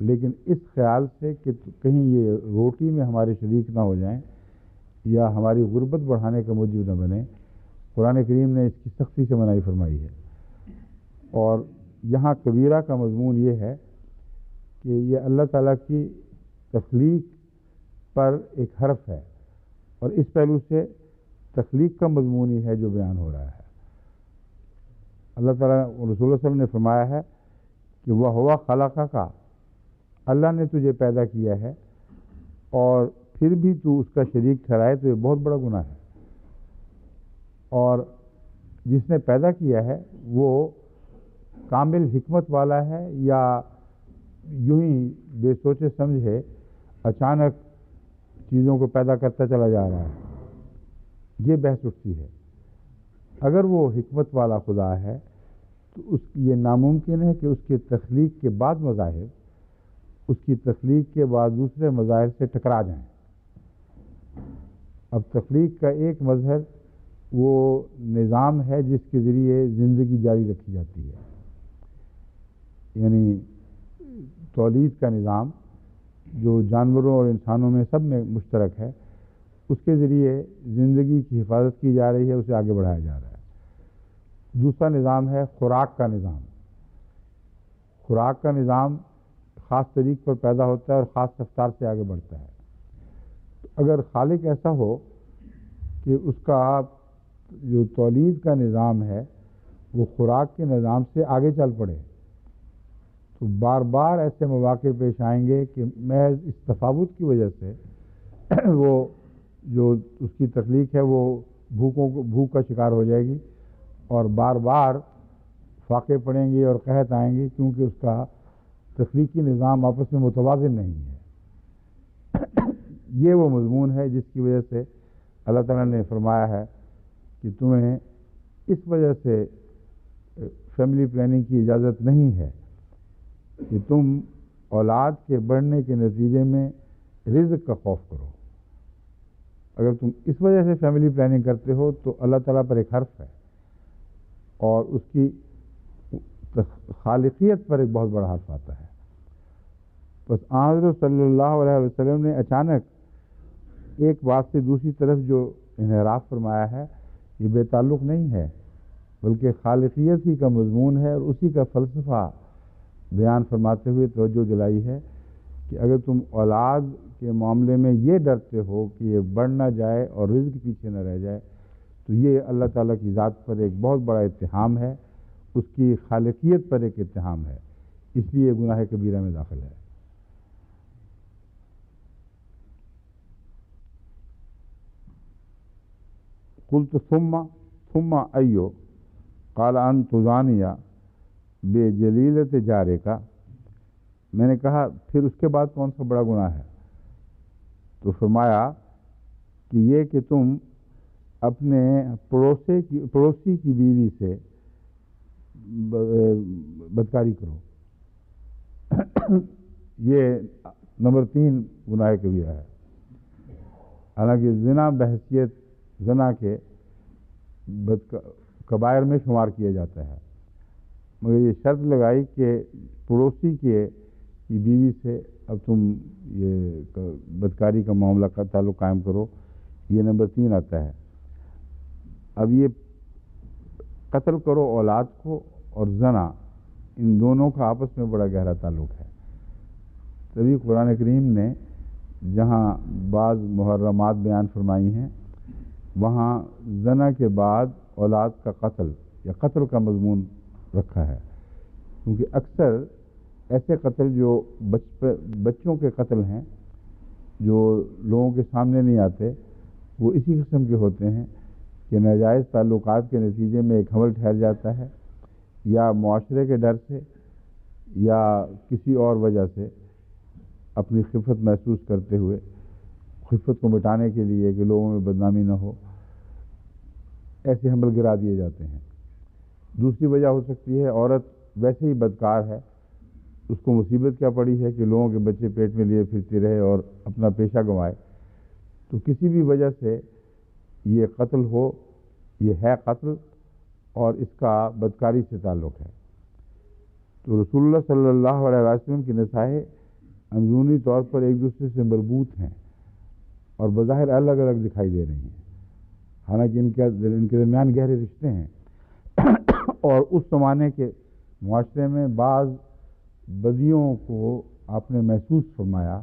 لیکن اس خیال سے کہ کہیں یہ روٹی میں ہمارے شریک نہ ہو جائیں یا ہماری غربت بڑھانے کا موجب نہ بنے، قرآن کریم نے اس کی سختی سے منائی فرمائی ہے. اور یہاں کبیرہ کا مضمون یہ ہے کہ یہ اللہ تعالیٰ کی تخلیق پر ایک حرف ہے، اور اس پہلو سے تخلیق کا مضمون ہی ہے جو بیان ہو رہا ہے. اللہ تعالیٰ رسول اللہ صلی اللہ علیہ وسلم نے فرمایا ہے کہ وہ ہوا خلقہ کا، اللہ نے تجھے پیدا کیا ہے اور پھر بھی تو اس کا شریک ٹھہرائے تو یہ بہت بڑا گناہ ہے. اور جس نے پیدا کیا ہے وہ کامل حکمت والا ہے یا یوں ہی بے سوچے سمجھے اچانک چیزوں کو پیدا کرتا چلا جا رہا ہے، یہ بحث اٹھتی ہے. اگر وہ حکمت والا خدا ہے تو یہ ناممکن ہے کہ اس کے تخلیق کے بعد مذاہب اس کی تخلیق کے بعد دوسرے مظاہر سے ٹکرا جائیں. اب تخلیق کا ایک مظہر وہ نظام ہے جس کے ذریعے زندگی جاری رکھی جاتی ہے، یعنی تولید کا نظام جو جانوروں اور انسانوں میں سب میں مشترک ہے، اس کے ذریعے زندگی کی حفاظت کی جا رہی ہے، اسے آگے بڑھایا جا رہا ہے. دوسرا نظام ہے خوراک کا نظام. خوراک کا نظام خاص طریق پر پیدا ہوتا ہے اور خاص رفتار سے آگے بڑھتا ہے. اگر خالق ایسا ہو کہ اس کا جو تولید کا نظام ہے وہ خوراک کے نظام سے آگے چل پڑے، تو بار بار ایسے مواقع پیش آئیں گے کہ محض اس تفاوت کی وجہ سے وہ جو اس کی تخلیق ہے وہ بھوک کا شکار ہو جائے گی، اور بار بار فاقے پڑیں گے اور قحط آئیں گے، کیونکہ اس کا تخلیقی نظام آپس میں متوازن نہیں ہے. یہ وہ مضمون ہے جس کی وجہ سے اللہ تعالیٰ نے فرمایا ہے کہ تمہیں اس وجہ سے فیملی پلاننگ کی اجازت نہیں ہے کہ تم اولاد کے بڑھنے کے نتیجے میں رزق کا خوف کرو. اگر تم اس وجہ سے فیملی پلاننگ کرتے ہو تو اللہ تعالیٰ پر ایک حرف ہے، اور اس کی خالقیت پر ایک بہت بڑا حرف آتا ہے. بس حضرت صلی اللہ علیہ وسلم نے اچانک ایک بات سے دوسری طرف جو انحراف فرمایا ہے، یہ بے تعلق نہیں ہے، بلکہ خالقیت ہی کا مضمون ہے، اور اسی کا فلسفہ بیان فرماتے ہوئے توجہ دلائی ہے کہ اگر تم اولاد کے معاملے میں یہ ڈرتے ہو کہ یہ بڑھ نہ جائے اور رزق پیچھے نہ رہ جائے، تو یہ اللہ تعالیٰ کی ذات پر ایک بہت بڑا اتہام ہے، اس کی خالقیت پر ایک اتہام ہے، اس لیے گناہ کبیرہ میں داخل ہے. قلت ثم ایو قال ان تزانیہ بے جلیلت جارے کا، میں نے کہا پھر اس کے بعد کون سا بڑا گناہ ہے؟ تو فرمایا کہ یہ کہ تم اپنے پڑوسی کی بیوی سے بدکاری کرو. یہ نمبر 3 گناہ کبیرہ ہے. حالانکہ زنا بحیثیت زنا کے کبائر میں شمار کیا جاتا ہے، مگر یہ شرط لگائی کہ پڑوسی کی بیوی سے اب تم یہ بدکاری کا معاملہ کا تعلق قائم کرو، یہ نمبر 3 آتا ہے. اب یہ قتل کرو اولاد کو اور زنا، ان دونوں کا آپس میں بڑا گہرا تعلق ہے. تبھی قرآن کریم نے جہاں بعض محرمات بیان فرمائی ہیں، وہاں زنا کے بعد اولاد کا قتل یا قتل کا مضمون رکھا ہے، کیونکہ اکثر ایسے قتل جو بچوں کے قتل ہیں جو لوگوں کے سامنے نہیں آتے، وہ اسی قسم کے ہوتے ہیں کہ ناجائز تعلقات کے نتیجے میں ایک حمل ٹھہر جاتا ہے، یا معاشرے کے ڈر سے یا کسی اور وجہ سے اپنی خفت محسوس کرتے ہوئے خفت کو مٹانے کے لیے کہ لوگوں میں بدنامی نہ ہو ایسے حمل گرا دیے جاتے ہیں۔ دوسری وجہ ہو سکتی ہے عورت ویسے ہی بدکار ہے، اس کو مصیبت کیا پڑی ہے کہ لوگوں کے بچے پیٹ میں لیے پھرتی رہے اور اپنا پیشہ گنوائے، تو کسی بھی وجہ سے یہ قتل ہو، یہ ہے قتل اور اس کا بدکاری سے تعلق ہے۔ تو رسول اللہ صلی اللہ علیہ وسلم کی نصائح اندرونی طور پر ایک دوسرے سے مربوط ہیں اور بظاہر الگ الگ دکھائی دے رہی ہیں، حالانکہ ان کے درمیان گہرے رشتے ہیں۔ اور اس زمانے کے معاشرے میں بعض بدیوں کو آپ نے محسوس فرمایا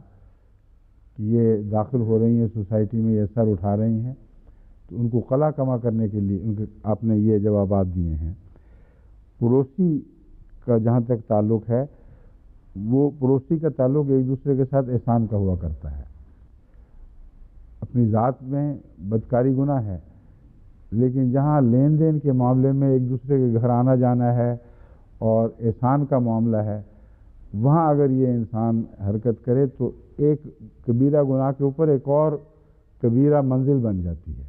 کہ یہ داخل ہو رہی ہیں سوسائٹی میں، یہ سر اٹھا رہی ہیں، تو ان کو قلع کما کرنے کے لیے آپ نے یہ جوابات دیے ہیں۔ پڑوسی کا جہاں تک تعلق ہے، وہ پڑوسی کا تعلق ایک دوسرے کے ساتھ احسان کا ہوا کرتا ہے۔ اپنی ذات میں بدکاری گناہ ہے، لیکن جہاں لین دین کے معاملے میں ایک دوسرے کے گھر آنا جانا ہے اور احسان کا معاملہ ہے، وہاں اگر یہ انسان حرکت کرے تو ایک کبیرہ گناہ کے اوپر ایک اور کبیرہ منزل بن جاتی ہے،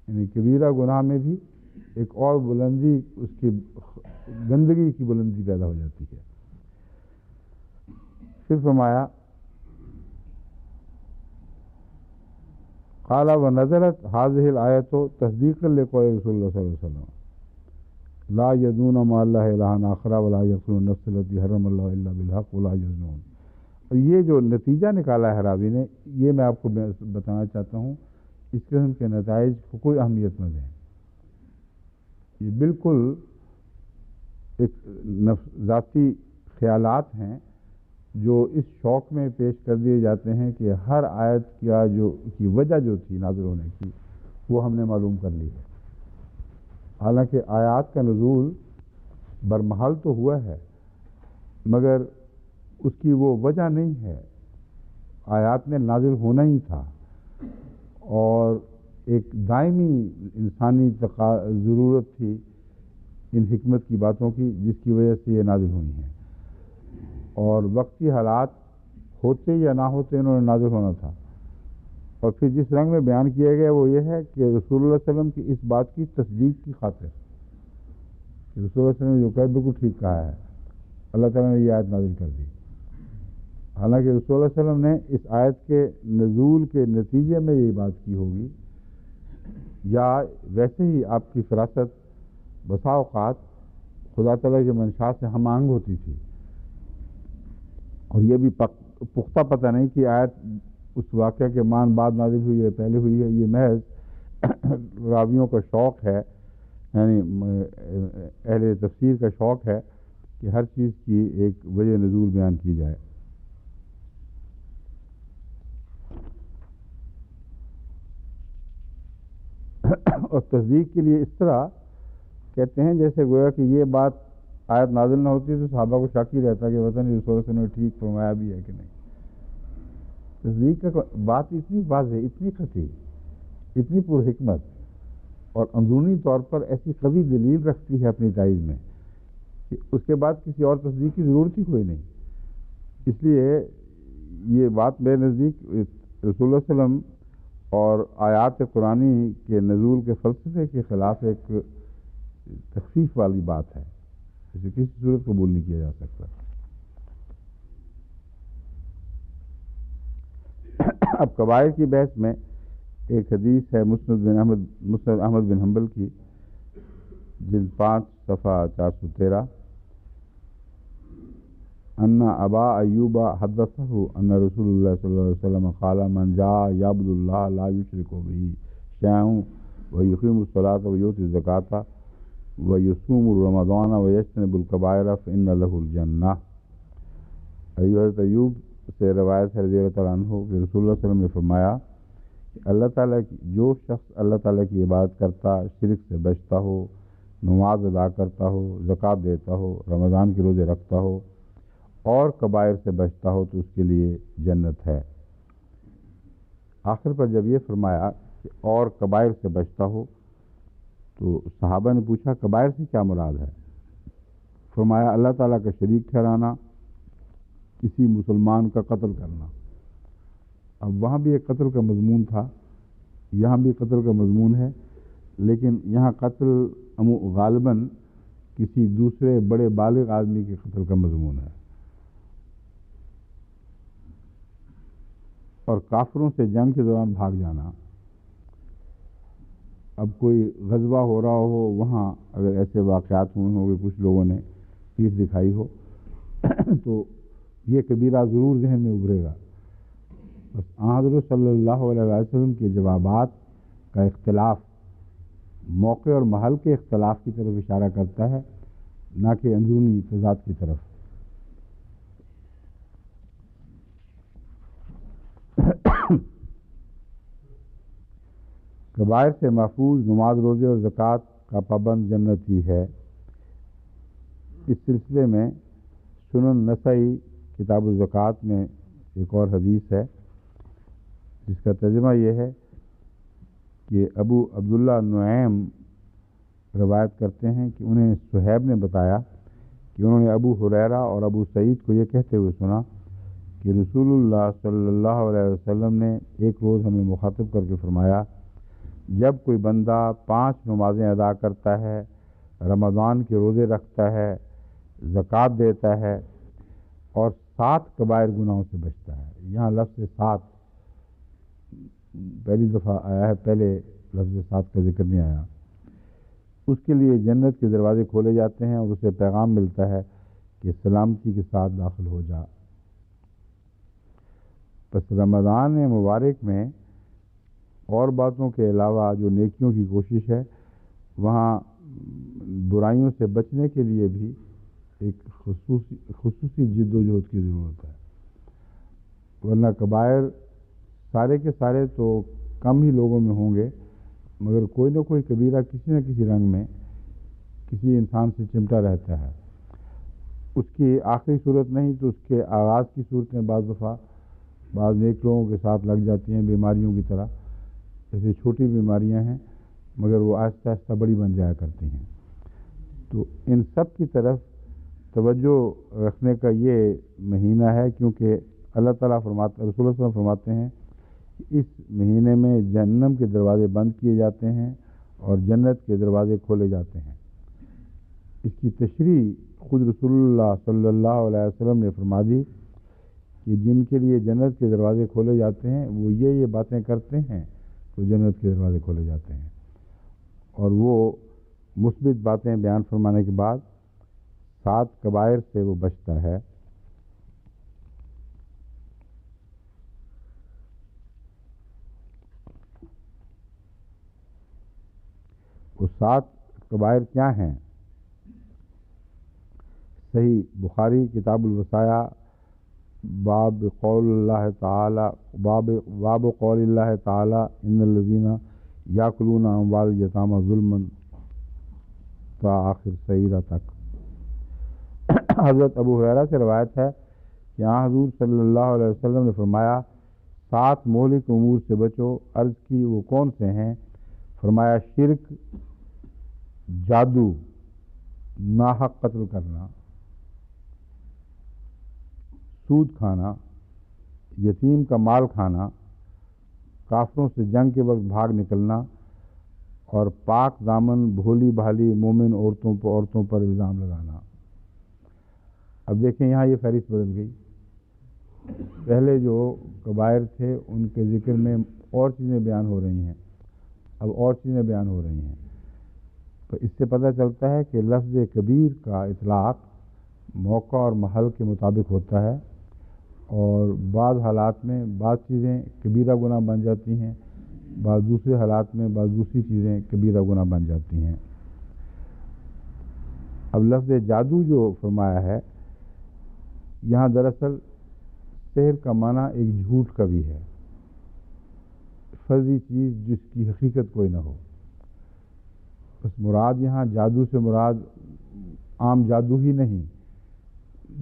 یعنی کبیرہ گناہ میں بھی ایک اور بلندی، اس کی گندگی کی بلندی پیدا ہو جاتی ہے۔ پھر فرمایا قال ونزلت هذه الآیۃ تصدیقا لقول رسول اللہ صلی اللہ علیہ وسلم لا یدعون مع اللہ الہا آخر ولا یقتلون النفس التي حرم اللہ الا بالحق ولا یزنون۔ اور یہ جو نتیجہ نکالا ہے راوی نے، یہ میں آپ کو بتانا چاہتا ہوں، اس قسم کے نتائج کو کوئی اہمیت نہ دیں، یہ بالکل ایک ذاتی خیالات ہیں جو اس شوق میں پیش کر دیے جاتے ہیں کہ ہر آیت کی وجہ جو تھی نازل ہونے کی وہ ہم نے معلوم کر لی ہے، حالانکہ آیات کا نزول برمحل تو ہوا ہے مگر اس کی وہ وجہ نہیں ہے، آیات میں نازل ہونا ہی تھا، اور ایک دائمی انسانی ضرورت تھی ان حکمت کی باتوں کی جس کی وجہ سے یہ نازل ہوئی ہیں، اور وقتی حالات ہوتے یا نہ ہوتے انہوں نے نازل ہونا تھا۔ اور پھر جس رنگ میں بیان کیا گیا وہ یہ ہے کہ رسول اللہ صلی اللہ علیہ وسلم کی اس بات کی تصدیق کی خاطر کہ رسول اللہ صلی اللہ علیہ وسلم نے جو کہا بالکل ٹھیک کہا ہے، اللہ تعالیٰ نے یہ آیت نازل کر دی، حالانکہ رسول اللہ صلی اللہ علیہ وسلم نے اس آیت کے نزول کے نتیجے میں یہی بات کی ہوگی، یا ویسے ہی آپ کی فراست بسا اوقات خدا تعالیٰ کے منشا سے ہم آہنگ ہوتی تھی، اور یہ بھی پختہ پتہ نہیں کہ آیت اس واقعہ کے مان بعد نازل ہوئی ہے پہلے ہوئی ہے، یہ محض راویوں کا شوق ہے، یعنی اہل تفسیر کا شوق ہے کہ ہر چیز کی ایک وجہ نزول بیان کی جائے۔ اور تصدیق کے لیے اس طرح کہتے ہیں جیسے گویا کہ یہ بات آیت نازل نہ ہوتی تو صحابہ کو شک ہی رہتا کہ پتہ نہیں رسول اللہ صلی اللہ علیہ وسلم نے ٹھیک فرمایا بھی ہے کہ نہیں۔ تصدیق کا بات اتنی واضح، اتنی خطی، اتنی پر حکمت اور اندرونی طور پر ایسی قوی دلیل رکھتی ہے اپنی تائید میں کہ اس کے بعد کسی اور تصدیق کی ضرورت ہی کوئی نہیں۔ اس لیے یہ بات میرے نزدیک رسول اللہ صلی اللہ علیہ وسلم اور آیات قرآنی کے نزول کے فلسفے کے خلاف ایک تخفیف والی بات ہے، اسے کسی صورت قبول نہیں کیا جا سکتا۔ اب کبائر کی بحث میں ایک حدیث ہے مسند احمد بن حنبل کی، جلد 5 صفحہ 413، ان ابا ایوب حدثہ ان رسول اللہ صلی اللہ علیہ وسلم قال من جاء یعبد اللہ لا یشرک به شیئا ویقیم الصلاۃ ویؤتی الزکاۃ ویصوم رمضان ویجتنب الکبائر فإن له الجنہ۔ حضرت ایوب سے روایت ہے رضی اللہ تعالیٰ عنہ کہ رسول اللہ صلی اللہ علیہ وسلم نے فرمایا کہ اللہ تعالیٰ کی جو شخص اللہ تعالیٰ کی عبادت کرتا، شرک سے بچتا ہو، نماز ادا کرتا ہو، زکوٰۃ دیتا ہو، رمضان کے روزے رکھتا ہو اور کبائر سے بچتا ہو تو اس کے لیے جنت ہے۔ آخر پر جب یہ فرمایا کہ اور کبائر سے بچتا ہو تو صحابہ نے پوچھا کبائر سے کیا مراد ہے؟ فرمایا اللہ تعالیٰ کا شریک ٹھہرانا، کسی مسلمان کا قتل کرنا۔ اب وہاں بھی ایک قتل کا مضمون تھا، یہاں بھی قتل کا مضمون ہے، لیکن یہاں قتل غالباً کسی دوسرے بڑے بالغ آدمی کے قتل کا مضمون ہے۔ اور کافروں سے جنگ کے دوران بھاگ جانا، اب کوئی غزوہ ہو رہا ہو، وہاں اگر ایسے واقعات ہوئے ہوں کہ کچھ لوگوں نے پیٹھ دکھائی ہو تو یہ کبیرہ ضرور ذہن میں ابھرے گا۔ بس حضرت صلی اللہ علیہ وسلم کے جوابات کا اختلاف موقع اور محل کے اختلاف کی طرف اشارہ کرتا ہے، نہ کہ اندرونی تضاد کی طرف۔ کبائر سے محفوظ نماز، روزے اور زکوٰۃ کا پابند جنتی ہے۔ اس سلسلے میں سنن نسائی کتاب الزکوٰۃ میں ایک اور حدیث ہے جس کا ترجمہ یہ ہے کہ ابو عبداللہ نعیم روایت کرتے ہیں کہ انہیں صہیب نے بتایا کہ انہوں نے ابو ہریرہ اور ابو سعید کو یہ کہتے ہوئے سنا کہ رسول اللہ صلی اللہ علیہ وسلم نے ایک روز ہمیں مخاطب کر کے فرمایا، جب کوئی بندہ 5 نمازیں ادا کرتا ہے، رمضان کے روزے رکھتا ہے، زکوٰۃ دیتا ہے اور 7 کبائر گناہوں سے بچتا ہے، یہاں لفظ 7 پہلی دفعہ آیا ہے، پہلے لفظ 7 کا ذکر نہیں آیا، اس کے لیے جنت کے دروازے کھولے جاتے ہیں اور اسے پیغام ملتا ہے کہ سلامتی کے ساتھ داخل ہو جا۔ پس رمضان مبارک میں اور باتوں کے علاوہ جو نیکیوں کی کوشش ہے، وہاں برائیوں سے بچنے کے لیے بھی ایک خصوصی جد و جہد کی ضرورت ہے، ورنہ کبائر سارے کے سارے تو کم ہی لوگوں میں ہوں گے، مگر کوئی نہ کوئی کبیرہ کسی نہ کسی رنگ میں کسی انسان سے چمٹا رہتا ہے۔ اس کی آخری صورت نہیں تو اس کے آغاز کی صورتیں بعض دفعہ بعض نیک لوگوں کے ساتھ لگ جاتی ہیں، بیماریوں کی طرح۔ جیسے چھوٹی بیماریاں ہیں مگر وہ آہستہ آہستہ بڑی بن جایا کرتی ہیں۔ تو ان سب کی طرف توجہ رکھنے کا یہ مہینہ ہے، کیونکہ اللہ تعالیٰ فرماتے، رسول اللہ صلی اللہ علیہ وسلم فرماتے ہیں کہ اس مہینے میں جہنم کے دروازے بند کیے جاتے ہیں اور جنت کے دروازے کھولے جاتے ہیں۔ اس کی تشریح خود رسول اللہ صلی اللہ علیہ وسلم نے فرما دی کہ جن کے لیے جنت کے دروازے کھولے جاتے ہیں وہ یہ باتیں کرتے ہیں تو جنت کے دروازے کھولے جاتے ہیں، اور وہ مثبت باتیں بیان فرمانے کے بعد 7 کبائر سے وہ بچتا ہے۔ وہ 7 کبائر کیا ہیں؟ صحیح بخاری کتاب الوصایا باب قول اللہ تعالی باب قول اللہ تعالی ان الذین یاکلون اموال الیتامی ظلما تا آخر سیرہ تک۔ حضرت ابو ہریرہ سے روایت ہے کہ حضور صلی اللہ علیہ وسلم نے فرمایا 7 مہلک امور سے بچو۔ عرض کی وہ کون سے ہیں؟ فرمایا شرک، جادو، ناحق قتل کرنا، سود کھانا، یتیم کا مال کھانا، کافروں سے جنگ کے وقت بھاگ نکلنا، اور پاک دامن بھولی بھالی مومن عورتوں پر الزام لگانا۔ اب دیکھیں یہاں یہ فہرست بدل گئی، پہلے جو کبائر تھے ان کے ذکر میں اور چیزیں بیان ہو رہی ہیں، اب اور چیزیں بیان ہو رہی ہیں۔ تو اس سے پتہ چلتا ہے کہ لفظ کبیر کا اطلاق موقع اور محل کے مطابق ہوتا ہے، اور بعض حالات میں بعض چیزیں کبیرہ گناہ بن جاتی ہیں، بعض دوسرے حالات میں بعض دوسری چیزیں کبیرہ گناہ بن جاتی ہیں۔ اب لفظ جادو جو فرمایا ہے یہاں دراصل سحر کا معنی ایک جھوٹ کا بھی ہے، فرضی چیز جس کی حقیقت کوئی نہ ہو۔ بس مراد یہاں جادو سے مراد عام جادو ہی نہیں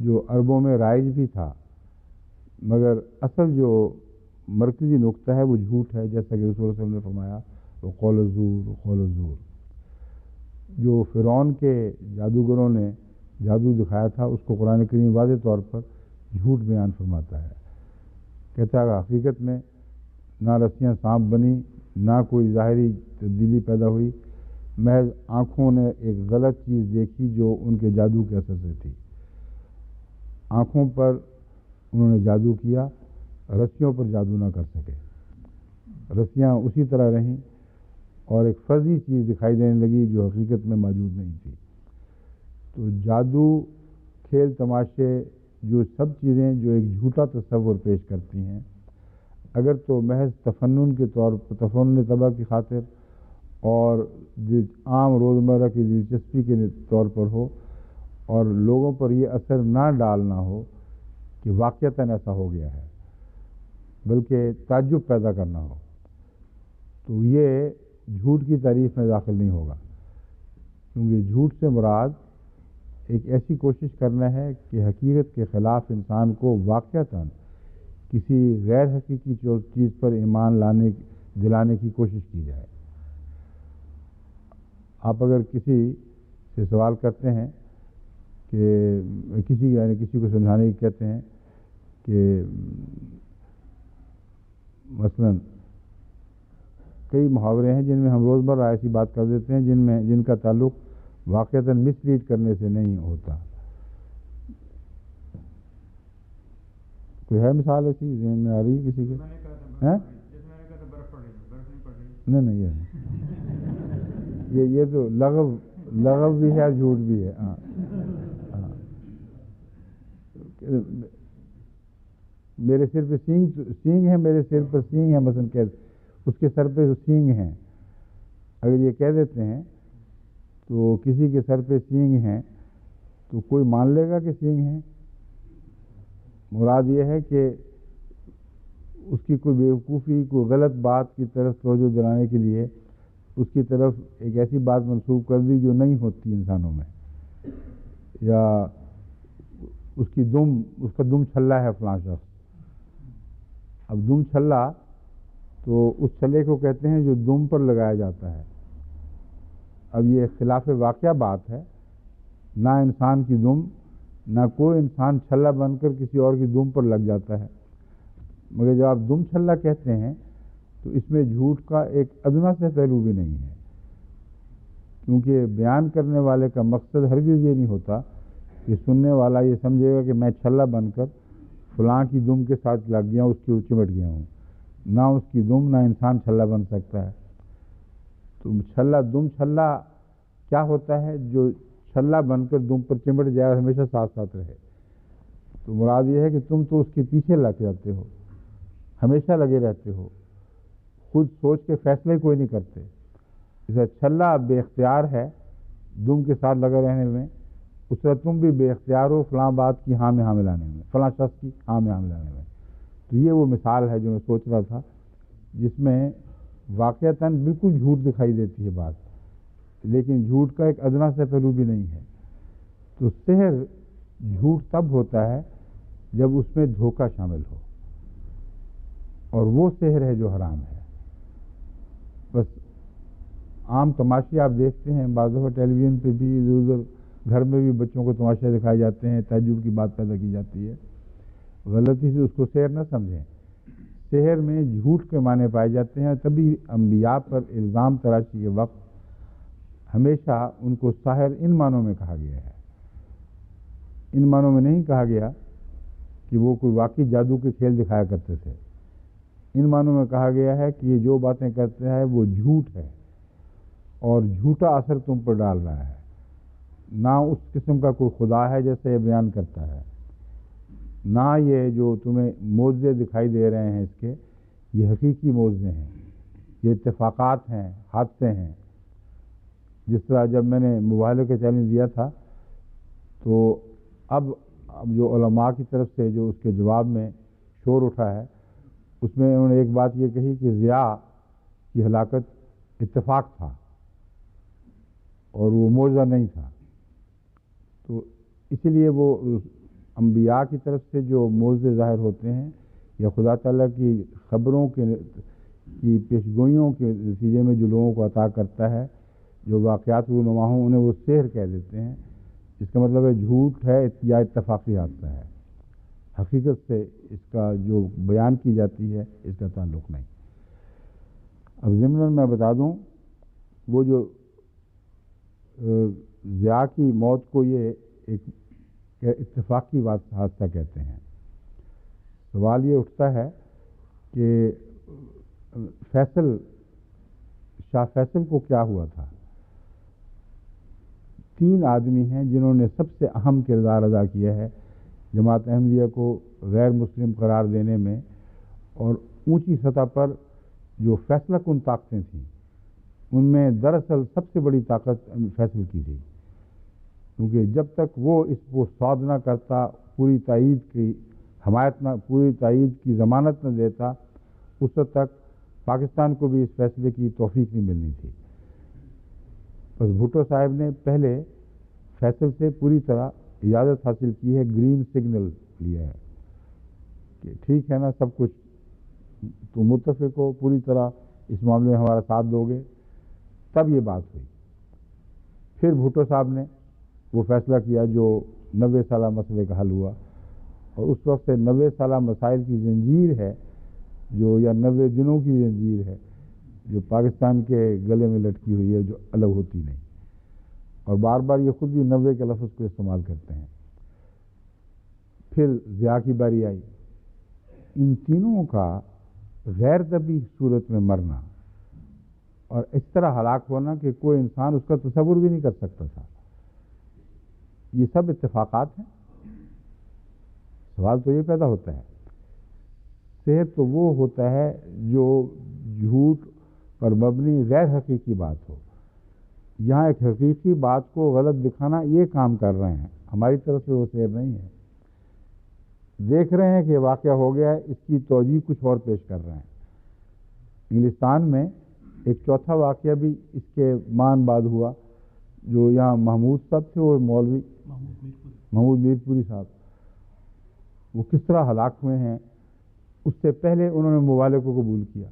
جو عربوں میں رائج بھی تھا، مگر اصل جو مرکزی نقطہ ہے وہ جھوٹ ہے، جیسا کہ رسول اللہ صلی اللہ علیہ وسلم نے فرمایا وہ قول الزور۔ جو فرعون کے جادوگروں نے جادو دکھایا تھا اس کو قرآن کریم واضح طور پر جھوٹ بیان فرماتا ہے. کہتا ہے حقیقت میں نہ رسیاں سانپ بنی، نہ کوئی ظاہری تبدیلی پیدا ہوئی، محض آنکھوں نے ایک غلط چیز دیکھی جو ان کے جادو کے اثر سے تھی. آنکھوں پر انہوں نے جادو کیا، رسیوں پر جادو نہ کر سکے. رسیاں اسی طرح رہیں اور ایک فرضی چیز دکھائی دینے لگی جو حقیقت میں موجود نہیں تھی. تو جادو، کھیل تماشے، جو سب چیزیں جو ایک جھوٹا تصور پیش کرتی ہیں، اگر تو محض تفنن کے طور پر، تفنن طبع کی خاطر اور عام روزمرہ کی دلچسپی کے طور پر ہو، اور لوگوں پر یہ اثر نہ ڈالنا ہو کہ واقعتاً ایسا ہو گیا ہے، بلکہ تعجب پیدا کرنا ہو، تو یہ جھوٹ کی تعریف میں داخل نہیں ہوگا. کیونکہ جھوٹ سے مراد ایک ایسی کوشش کرنا ہے کہ حقیقت کے خلاف انسان کو واقعتاً کسی غیر حقیقی چیز پر ایمان دلانے کی کوشش کی جائے. آپ اگر کسی سے سوال کرتے ہیں کہ کسی کو سمجھانے کی کہتے ہیں کہ مثلاً کئی محاورے ہیں جن میں ہم روزمرہ ایسی بات کر دیتے ہیں جن کا تعلق واقعتاً مس لیڈ کرنے سے نہیں ہوتا. کوئی ہے مثال ایسی ذہن میں آ رہی ہے کسی کے؟ نہیں یہ تو لغو بھی ہے اور جھوٹ بھی ہے. ہاں میرے سر پہ سینگ ہے، میرے سر پر سینگ ہے، مثلا اس کے سر پہ سینگ ہیں، اگر یہ کہہ دیتے ہیں تو کسی کے سر پہ سینگ ہیں تو کوئی مان لے گا کہ سینگ ہیں؟ مراد یہ ہے کہ اس کی کوئی بیوقوفی، کوئی غلط بات کی طرف توجہ دلانے کے لیے اس کی طرف ایک ایسی بات منسوب کر دی جو نہیں ہوتی انسانوں میں، یا اس کا دم چھلا ہے فلاں شخص. اب دم چھلا تو اس چھلے کو کہتے ہیں جو دم پر لگایا جاتا ہے. اب یہ خلاف واقعہ بات ہے، نہ انسان کی دم، نہ کوئی انسان چھلا بن کر کسی اور کی دم پر لگ جاتا ہے. مگر جب آپ دم چھلا کہتے ہیں تو اس میں جھوٹ کا ایک ادنا سے پہلو بھی نہیں ہے، کیونکہ بیان کرنے والے کا مقصد ہرگز یہ نہیں ہوتا کہ سننے والا یہ سمجھے گا کہ میں چھلا بن کر فلاں کی دم کے ساتھ لگ گیا ہوں، اس کے چمٹ گیا ہوں. نہ اس کی دم، نہ انسان چھلا بن سکتا ہے. تو دم چھلا کیا ہوتا ہے؟ جو چھلا بن کر دم پر چمٹ جائے اور ہمیشہ ساتھ ساتھ رہے. تو مراد یہ ہے کہ تم تو اس کے پیچھے لگ جاتے ہو، ہمیشہ لگے رہتے ہو، خود سوچ کے فیصلے کوئی نہیں کرتے. جیسے چھلا بے اختیار ہے دم کے ساتھ لگے رہنے میں، اس طرح تم بھی بے اختیار ہو فلاں بات کی ہاں میں ہاں ملانے میں، فلاں شخص کی ہاں میں ہاں ملانے میں. تو یہ وہ مثال ہے جو میں سوچ رہا تھا، جس میں واقعتاً بالکل جھوٹ دکھائی دیتی ہے بات، لیکن جھوٹ کا ایک ادنا سے پہلو بھی نہیں ہے. تو سحر جھوٹ تب ہوتا ہے جب اس میں دھوکہ شامل ہو، اور وہ سحر ہے جو حرام ہے. بس عام تماشے آپ دیکھتے ہیں، بعض دفعہ ٹیلی ویژن پہ بھی، ادھر ادھر گھر میں بھی بچوں کو تماشے دکھائے جاتے ہیں، تعجب کی بات پیدا کی جاتی ہے. غلطی سے اس کو سحر نہ سمجھیں. سحر میں جھوٹ کے معنی پائے جاتے ہیں، تبھی انبیاء پر الزام تراشی کے وقت ہمیشہ ان کو ساحر ان معنوں میں کہا گیا ہے. ان معنوں میں نہیں کہا گیا کہ وہ کوئی واقعی جادو کے کھیل دکھایا کرتے تھے. ان معنوں میں کہا گیا ہے کہ یہ جو باتیں کرتے ہیں وہ جھوٹ ہے اور جھوٹا اثر تم پر ڈال رہا ہے. نہ اس قسم کا کوئی خدا ہے جیسے یہ بیان کرتا ہے، نہ یہ جو تمہیں معجزے دکھائی دے رہے ہیں اس کے، یہ حقیقی معجزے ہیں، یہ اتفاقات ہیں، حادثے ہیں. جس طرح جب میں نے موبائلوں کے چیلنج دیا تھا تو اب جو علماء کی طرف سے جو اس کے جواب میں شور اٹھا ہے، اس میں انہوں نے ایک بات یہ کہی کہ ضیاء کی ہلاکت اتفاق تھا اور وہ معجزہ نہیں تھا. تو اسی لیے وہ انبیاء کی طرف سے جو معجزے ظاہر ہوتے ہیں یا خدا تعالیٰ کی خبروں کی پیشگوئیوں کے نتیجے میں جو لوگوں کو عطا کرتا ہے، جو واقعات رونما ہوں، انہیں وہ سحر کہہ دیتے ہیں. اس کا مطلب ہے جھوٹ ہے یا اتفاقی حادثہ ہے، حقیقت سے اس کا جو بیان کی جاتی ہے اس کا تعلق نہیں۔ اب ضمن میں بتا دوں، وہ جو ضیاء کی موت کو یہ ایک اتفاقی حادثہ کہتے ہیں۔ سوال یہ اٹھتا ہے کہ شاہ فیصل کو کیا ہوا تھا؟ 3 آدمی ہیں جنہوں نے سب سے اہم کردار ادا کیا ہے جماعت احمدیہ کو غیر مسلم قرار دینے میں، اور اونچی سطح پر جو فیصلہ کن طاقتیں تھیں ان میں دراصل سب سے بڑی طاقت فیصل کی تھی، کیونکہ جب تک وہ اس کو صاد نہ کرتا، پوری تائید کی حمایت نہ، پوری تائید کی ضمانت نہ دیتا، اس وقت تک پاکستان کو بھی اس فیصلے کی توفیق نہیں ملنی تھی۔ بس بھٹو صاحب نے پہلے فیصل سے پوری طرح اجازت حاصل کی ہے، گرین سگنل لیا ہے کہ ٹھیک ہے نا، سب کچھ تو متفق ہو، پوری طرح اس معاملے میں ہمارا ساتھ دو گے، تب یہ بات ہوئی۔ پھر بھٹو صاحب نے وہ فیصلہ کیا جو 90 سالہ مسئلے کا حل ہوا، اور اس وقت سے 90 سالہ مسائل کی زنجیر ہے جو، یا 90 دنوں کی زنجیر ہے جو پاکستان کے گلے میں لٹکی ہوئی ہے، جو الگ ہوتی نہیں، اور بار بار یہ خود بھی 90 کے لفظ کو استعمال کرتے ہیں۔ پھر ضیاء کی باری آئی۔ ان تینوں کا غیر طبی صورت میں مرنا اور اس طرح ہلاک ہونا کہ کوئی انسان اس کا تصور بھی نہیں کر سکتا تھا، یہ سب اتفاقات ہیں۔ سوال تو یہ پیدا ہوتا ہے، صحت تو وہ ہوتا ہے جو جھوٹ پر مبنی غیر حقیقی بات ہو۔ یہاں ایک حقیقی بات کو غلط دکھانا یہ کام کر رہے ہیں، ہماری طرف سے وہ سیر نہیں ہے۔ دیکھ رہے ہیں کہ واقعہ ہو گیا ہے، اس کی توجیہ کچھ اور پیش کر رہے ہیں۔ انگلستان میں ایک چوتھا واقعہ بھی اس کے مان بعد ہوا، جو یہاں محمود صاحب تھے، وہ مولوی محمود میر پوری صاحب، وہ کس طرح ہلاک ہوئے ہیں۔ اس سے پہلے انہوں نے مبالغے کو قبول کیا،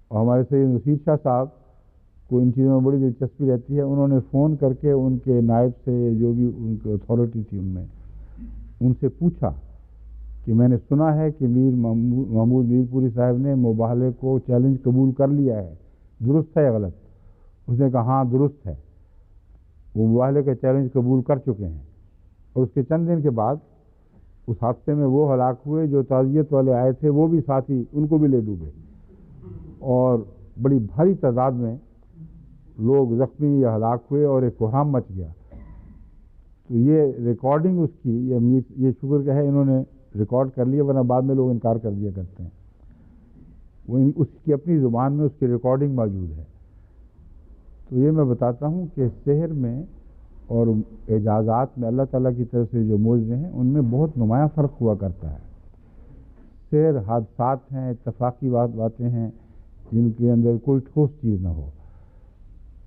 اور ہمارے سید نصیر شاہ صاحب کو ان چیزوں میں بڑی دلچسپی رہتی ہے، انہوں نے فون کر کے ان کے نائب سے، جو بھی ان کی اتھارٹی تھی ان میں، ان سے پوچھا کہ میں نے سنا ہے کہ محمود میر پوری صاحب نے مباہلے کو چیلنج قبول کر لیا ہے، درست ہے یا غلط؟ اس نے کہا ہاں درست ہے، وہ مباہلے کا چیلنج قبول کر چکے ہیں۔ اور اس کے چند دن کے بعد اس حادثے میں وہ ہلاک ہوئے جو تعزیت والے آئے تھے، وہ بھی ساتھی ان کو بھی لے ڈوبے، اور بڑی بھاری تعداد میں لوگ زخمی یا ہلاک ہوئے، اور ایک کوہرام مچ گیا۔ تو یہ ریکارڈنگ اس کی، یہ شکر کہ ہے انہوں نے ریکارڈ کر لیا، ورنہ بعد میں لوگ انکار کر دیا کرتے ہیں۔ وہ اس کی اپنی زبان میں اس کی ریکارڈنگ موجود ہے۔ تو یہ میں بتاتا ہوں کہ شہر میں اور اعجازات میں اللہ تعالیٰ کی طرف سے جو معجزے ہیں ان میں بہت نمایاں فرق ہوا کرتا ہے۔ شہر حادثات ہیں، اتفاقی باتیں ہیں جن کے اندر کوئی ٹھوس چیز نہ ہو،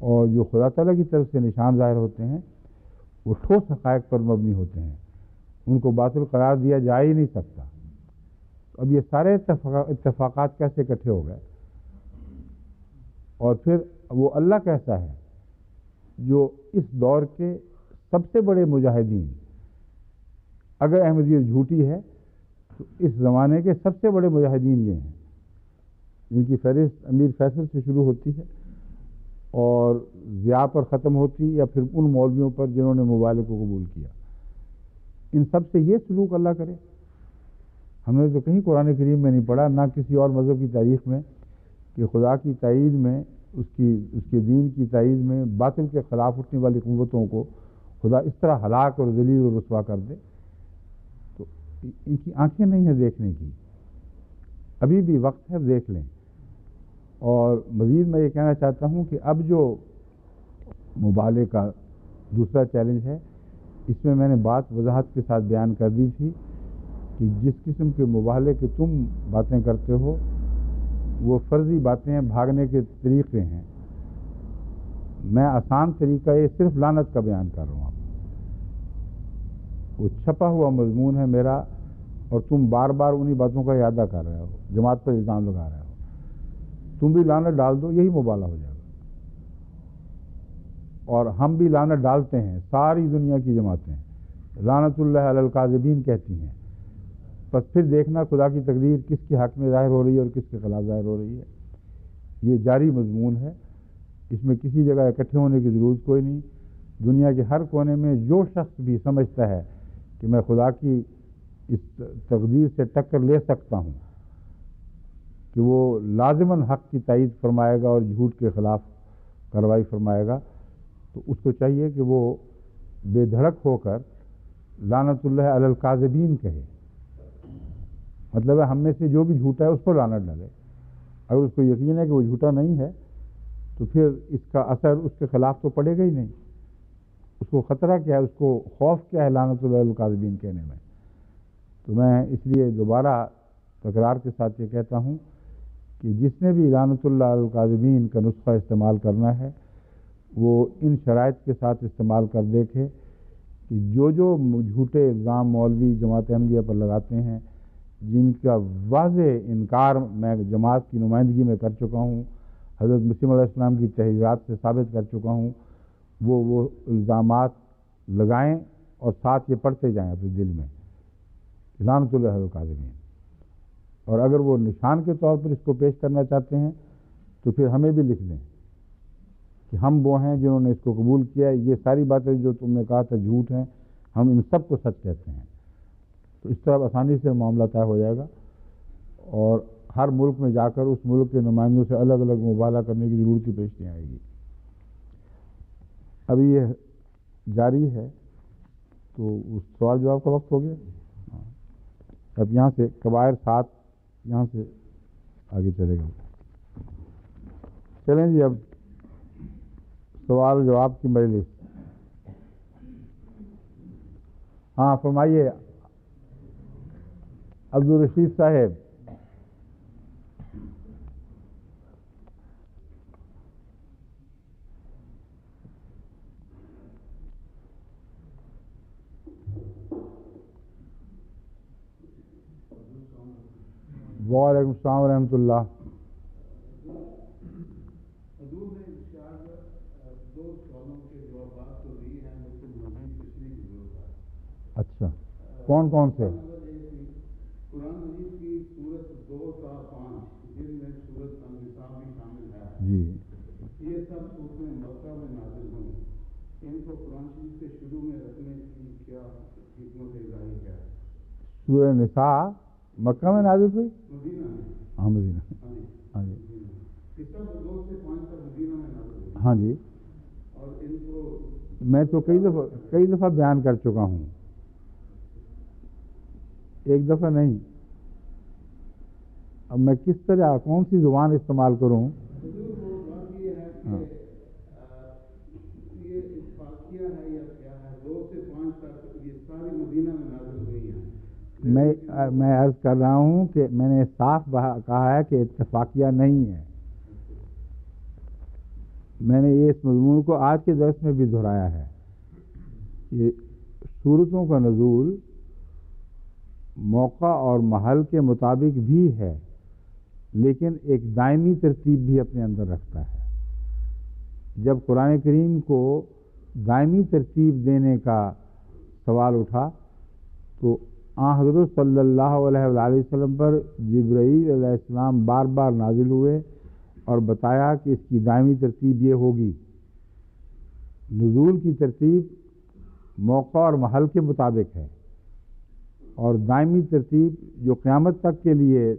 اور جو خدا تعالیٰ کی طرف سے نشان ظاہر ہوتے ہیں وہ ٹھوس حقائق پر مبنی ہوتے ہیں، ان کو باطل قرار دیا جا ہی نہیں سکتا۔ اب یہ سارے اتفاقات کیسے اکٹھے ہو گئے؟ اور پھر وہ اللہ کیسا ہے جو اس دور کے سب سے بڑے مجاہدین، اگر احمدیت جھوٹی ہے تو اس زمانے کے سب سے بڑے مجاہدین یہ ہیں، جن کی فہرست امیر فیصل سے شروع ہوتی ہے اور ضیاء پر ختم ہوتی، یا پھر ان مولویوں پر جنہوں نے مبالغے کو قبول کیا۔ ان سب سے یہ سلوک اللہ کرے۔ ہم نے تو کہیں قرآن کریم میں نہیں پڑھا، نہ کسی اور مذہب کی تاریخ میں، کہ خدا کی تائید میں، اس کے دین کی تائید میں باطل کے خلاف اٹھنے والی قوتوں کو خدا اس طرح ہلاک اور ذلیل و رسوا کر دے۔ تو ان کی آنکھیں نہیں ہیں دیکھنے کی، ابھی بھی وقت ہے، دیکھ لیں۔ اور مزید میں یہ کہنا چاہتا ہوں کہ اب جو مبالغے کا دوسرا چیلنج ہے، اس میں میں نے بات وضاحت کے ساتھ بیان کر دی تھی کہ جس قسم کے مبالغے کے تم باتیں کرتے ہو وہ فرضی باتیں ہیں، بھاگنے کے طریقے ہیں۔ میں آسان طریقہ یہ صرف لعنت کا بیان کر رہا ہوں، وہ چھپا ہوا مضمون ہے میرا، اور تم بار بار انہی باتوں کا اعادہ کر رہے ہو، جماعت پر الزام لگا رہے ہو۔ تم بھی لعنت ڈال دو، یہی مبالغہ ہو جائے گا۔ اور ہم بھی لعنت ڈالتے ہیں، ساری دنیا کی جماعتیں لعنت اللہ علی الکاذبین کہتی ہیں۔ بس پھر دیکھنا خدا کی تقدیر کس کے حق میں ظاہر ہو رہی ہے اور کس کے خلاف ظاہر ہو رہی ہے۔ یہ جاری مضمون ہے، اس میں کسی جگہ اکٹھے ہونے کی ضرورت کوئی نہیں۔ دنیا کے ہر کونے میں جو شخص بھی سمجھتا ہے کہ میں خدا کی اس تقدیر سے ٹکر لے سکتا ہوں کہ وہ لازماً حق کی تائید فرمائے گا اور جھوٹ کے خلاف کارروائی فرمائے گا، تو اس کو چاہیے کہ وہ بے دھڑک ہو کر لعنت اللہ علی الکاذبین کہے۔ مطلب ہے ہم میں سے جو بھی جھوٹا ہے اس کو لعنت ڈالے۔ اگر اس کو یقین ہے کہ وہ جھوٹا نہیں ہے تو پھر اس کا اثر اس کے خلاف تو پڑے گا ہی نہیں۔ اس کو خطرہ کیا ہے، اس کو خوف کیا ہے لعنت اللہ علی الکاذبین کہنے میں؟ تو میں اس لیے دوبارہ تکرار کے ساتھ یہ کہتا ہوں کہ جس نے بھی لعنت اللہ علی الکاذبین کا نسخہ استعمال کرنا ہے وہ ان شرائط کے ساتھ استعمال کر دیکھے کہ جو جھوٹے الزام مولوی جماعت احمدیہ پر لگاتے ہیں، جن کا واضح انکار میں جماعت کی نمائندگی میں کر چکا ہوں، حضرت مسیح علیہ السلام کی تحریرات سے ثابت کر چکا ہوں، وہ الزامات لگائیں اور ساتھ یہ پڑھتے جائیں اپنے دل میں لعنت اللہ علی الکاذبین۔ اور اگر وہ نشان کے طور پر اس کو پیش کرنا چاہتے ہیں تو پھر ہمیں بھی لکھ دیں کہ ہم وہ ہیں جنہوں نے اس کو قبول کیا ہے، یہ ساری باتیں جو تم نے کہا تھا جھوٹ ہیں، ہم ان سب کو سچ کہتے ہیں۔ تو اس طرح آسانی سے معاملہ طے ہو جائے گا اور ہر ملک میں جا کر اس ملک کے نمائندوں سے الگ الگ مباحثہ کرنے کی ضرورت ہی پیش نہیں آئے گی۔ ابھی یہ جاری ہے تو اس سوال جواب کا وقت ہو گیا۔ اب یہاں سے کبائر 7 یہاں سے آگے چلے گا۔ چلیں جی اب سوال جواب کی مجلس۔ ہاں فرمائیے عبدالرشید صاحب۔ وعلیکم السلام ورحمۃ اللہ۔ حضور نے دو سوالوں کے جوابات تو دیے ہیں، لیکن مزید پوچھنے کی ضرورت ہے۔ اچھا کون کون سے؟ قرآن مجید کی سورت 2 تا 5 جن میں سورت النساء بھی شامل ہے، جی یہ سب صورتیں مکہ میں نازل ہوئیں، ان کو قرآن شریف کے شروع میں رکھنے کی کیا حکمت الہی ہے؟ سورہ نساء مکہ میں نازل ہوئی؟ مدینہ میں۔ ہاں مدینہ۔ ہاں جی یہ سب 2 سے 5 تک مدینہ میں نازل ہوئی۔ ہاں جی، اور ان کو میں تو کئی دفعہ بیان کر چکا ہوں، ایک دفعہ نہیں۔ اب میں کس طرح کون سی زبان استعمال کروں؟ حضور وہ بات یہ ہے کہ یہ اتفاقیہ ہے یا کیا ہے، 2 سے 5 تک یہ ساری مدینہ میں نازل ہوئی ہیں۔ میں عرض کر رہا ہوں کہ میں نے صاف کہا ہے کہ اتفاقیہ نہیں ہے۔ میں نے یہ اس مضمون کو آج کے درس میں بھی دہرایا ہے کہ صورتوں کا نزول موقع اور محل کے مطابق بھی ہے، لیکن ایک دائمی ترتیب بھی اپنے اندر رکھتا ہے۔ جب قرآن کریم کو دائمی ترتیب دینے کا سوال اٹھا تو حضرت صلی اللہ علیہ وآلہ وسلم پر جبرائیل علیہ السلام بار بار نازل ہوئے اور بتایا کہ اس کی دائمی ترتیب یہ ہوگی۔ نزول کی ترتیب موقع اور محل کے مطابق ہے، اور دائمی ترتیب جو قیامت تک کے لیے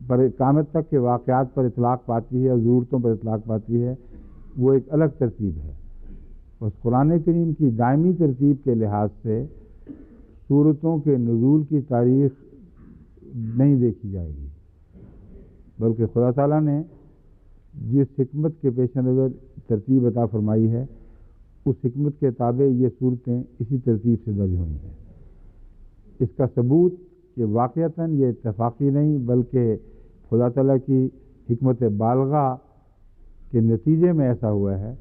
قیامت تک کے واقعات پر اطلاق پاتی ہے اور ضرورتوں پر اطلاق پاتی ہے، وہ ایک الگ ترتیب ہے۔ بس قرآن کریم کی دائمی ترتیب کے لحاظ سے صورتوں کے نزول کی تاریخ نہیں دیکھی جائے گی، بلکہ خدا تعالیٰ نے جس حکمت کے پیش نظر ترتیب عطا فرمائی ہے اس حکمت کے تابع یہ صورتیں اسی ترتیب سے درج ہوئی ہیں۔ اس کا ثبوت کہ واقعتاً یہ اتفاقی نہیں بلکہ خدا تعالیٰ کی حکمت بالغہ کے نتیجے میں ایسا ہوا ہے،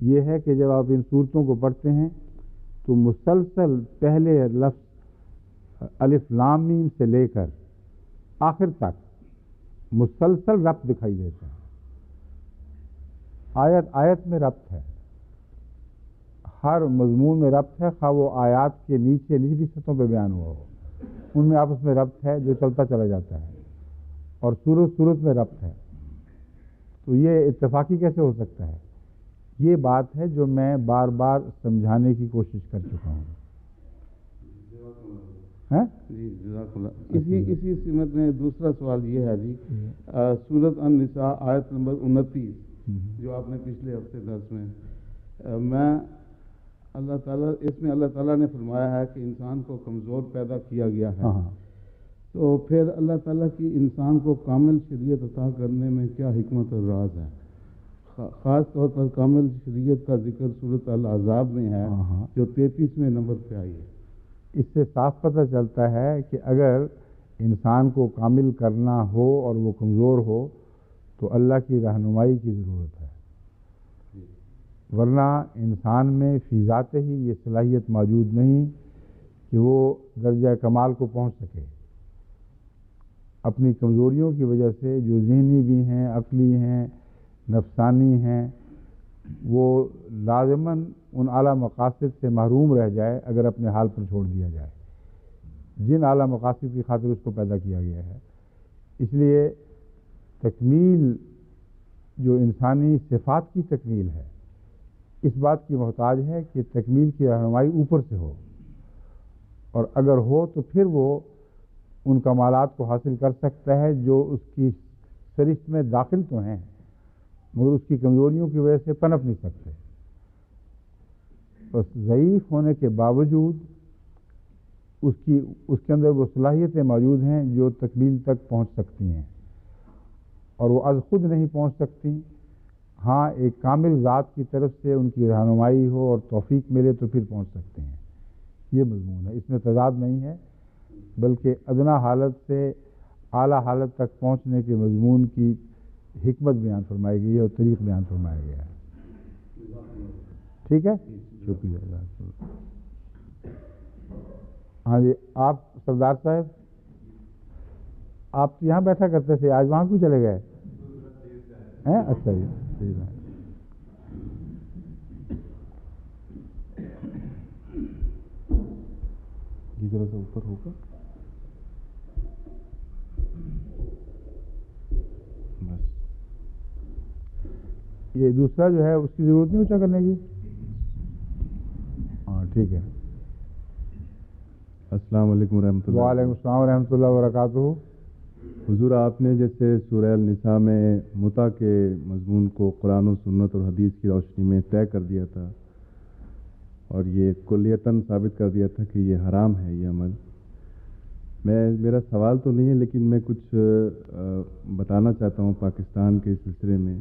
یہ ہے کہ جب آپ ان صورتوں کو پڑھتے ہیں تو مسلسل پہلے لفظ الف لام میم سے لے کر آخر تک مسلسل ربط دکھائی دیتا ہے۔ آیت آیت میں ربط ہے، ہر مضمون میں ربط ہے، خواہ وہ آیات کے نیچے نچلی سطحوں پہ بیان ہوا ہو، ان میں آپس میں ربط ہے جو چلتا چلا جاتا ہے، اور صورت میں ربط ہے۔ تو یہ اتفاقی کیسے ہو سکتا ہے؟ یہ بات ہے جو میں بار بار سمجھانے کی کوشش کر چکا ہوں۔ جی جزاک اللہ۔ اسی سمت میں دوسرا سوال یہ ہے جی، سورۃ النساء آیت نمبر 29 جو آپ نے پچھلے ہفتے درس میں اللہ تعالیٰ، اس میں اللہ تعالیٰ نے فرمایا ہے کہ انسان کو کمزور پیدا کیا گیا ہے، تو پھر اللہ تعالیٰ کی انسان کو کامل شریعت عطا کرنے میں کیا حکمت اور راز ہے؟ خاص طور پر کامل شریعت کا ذکر سورۃ الاحزاب میں ہے جو 33ویں نمبر پہ آئی ہے۔ اس سے صاف پتہ چلتا ہے کہ اگر انسان کو کامل کرنا ہو اور وہ کمزور ہو تو اللہ کی رہنمائی کی ضرورت ہے، ورنہ انسان میں فی ذات ہی یہ صلاحیت موجود نہیں کہ وہ درجہ کمال کو پہنچ سکے۔ اپنی کمزوریوں کی وجہ سے جو ذہنی بھی ہیں، عقلی ہیں، نفسانی ہیں، وہ لازماً ان اعلیٰ مقاصد سے محروم رہ جائے اگر اپنے حال پر چھوڑ دیا جائے جن اعلیٰ مقاصد کی خاطر اس کو پیدا کیا گیا ہے۔ اس لیے تکمیل جو انسانی صفات کی تکمیل ہے، اس بات کی محتاج ہے کہ تکمیل کی رہنمائی اوپر سے ہو، اور اگر ہو تو پھر وہ ان کمالات کو حاصل کر سکتا ہے جو اس کی سرشت میں داخل تو ہیں مگر اس کی کمزوریوں کی وجہ سے پنپ نہیں سکتے۔ بس ضعیف ہونے کے باوجود اس کے اندر وہ صلاحیتیں موجود ہیں جو تکمیل تک پہنچ سکتی ہیں، اور وہ از خود نہیں پہنچ سکتی۔ ہاں، ایک کامل ذات کی طرف سے ان کی رہنمائی ہو اور توفیق ملے تو پھر پہنچ سکتے ہیں۔ یہ مضمون ہے، اس میں تضاد نہیں ہے، بلکہ ادنا حالت سے اعلیٰ حالت تک پہنچنے کے مضمون کی حکمت بیان فرمائی گئی ہے اور طریق بیان فرمایا گیا ہے۔ ٹھیک ہے، شکریہ۔ ہاں جی، آپ سردار صاحب، آپ یہاں بیٹھا کرتے تھے، آج وہاں کیوں چلے گئے ہیں؟ اچھا جی، ٹھیک ہے۔ یہ ذرا سا اوپر ہوگا بس۔ یہ دوسرا جو ہے اس کی ضرورت نہیں اونچا کرنے کی؟ ہاں ٹھیک ہے۔ السلام علیکم ورحمۃ اللہ۔ وعلیکم السلام ورحمۃ اللہ وبرکاتہ۔ حضور، آپ نے جیسے سورہ النساء میں متع کے مضمون کو قرآن و سنت اور حدیث کی روشنی میں طے کر دیا تھا اور یہ کلیتاً ثابت کر دیا تھا کہ یہ حرام ہے یہ عمل، میرا سوال تو نہیں ہے لیکن میں کچھ بتانا چاہتا ہوں پاکستان کے سلسلے میں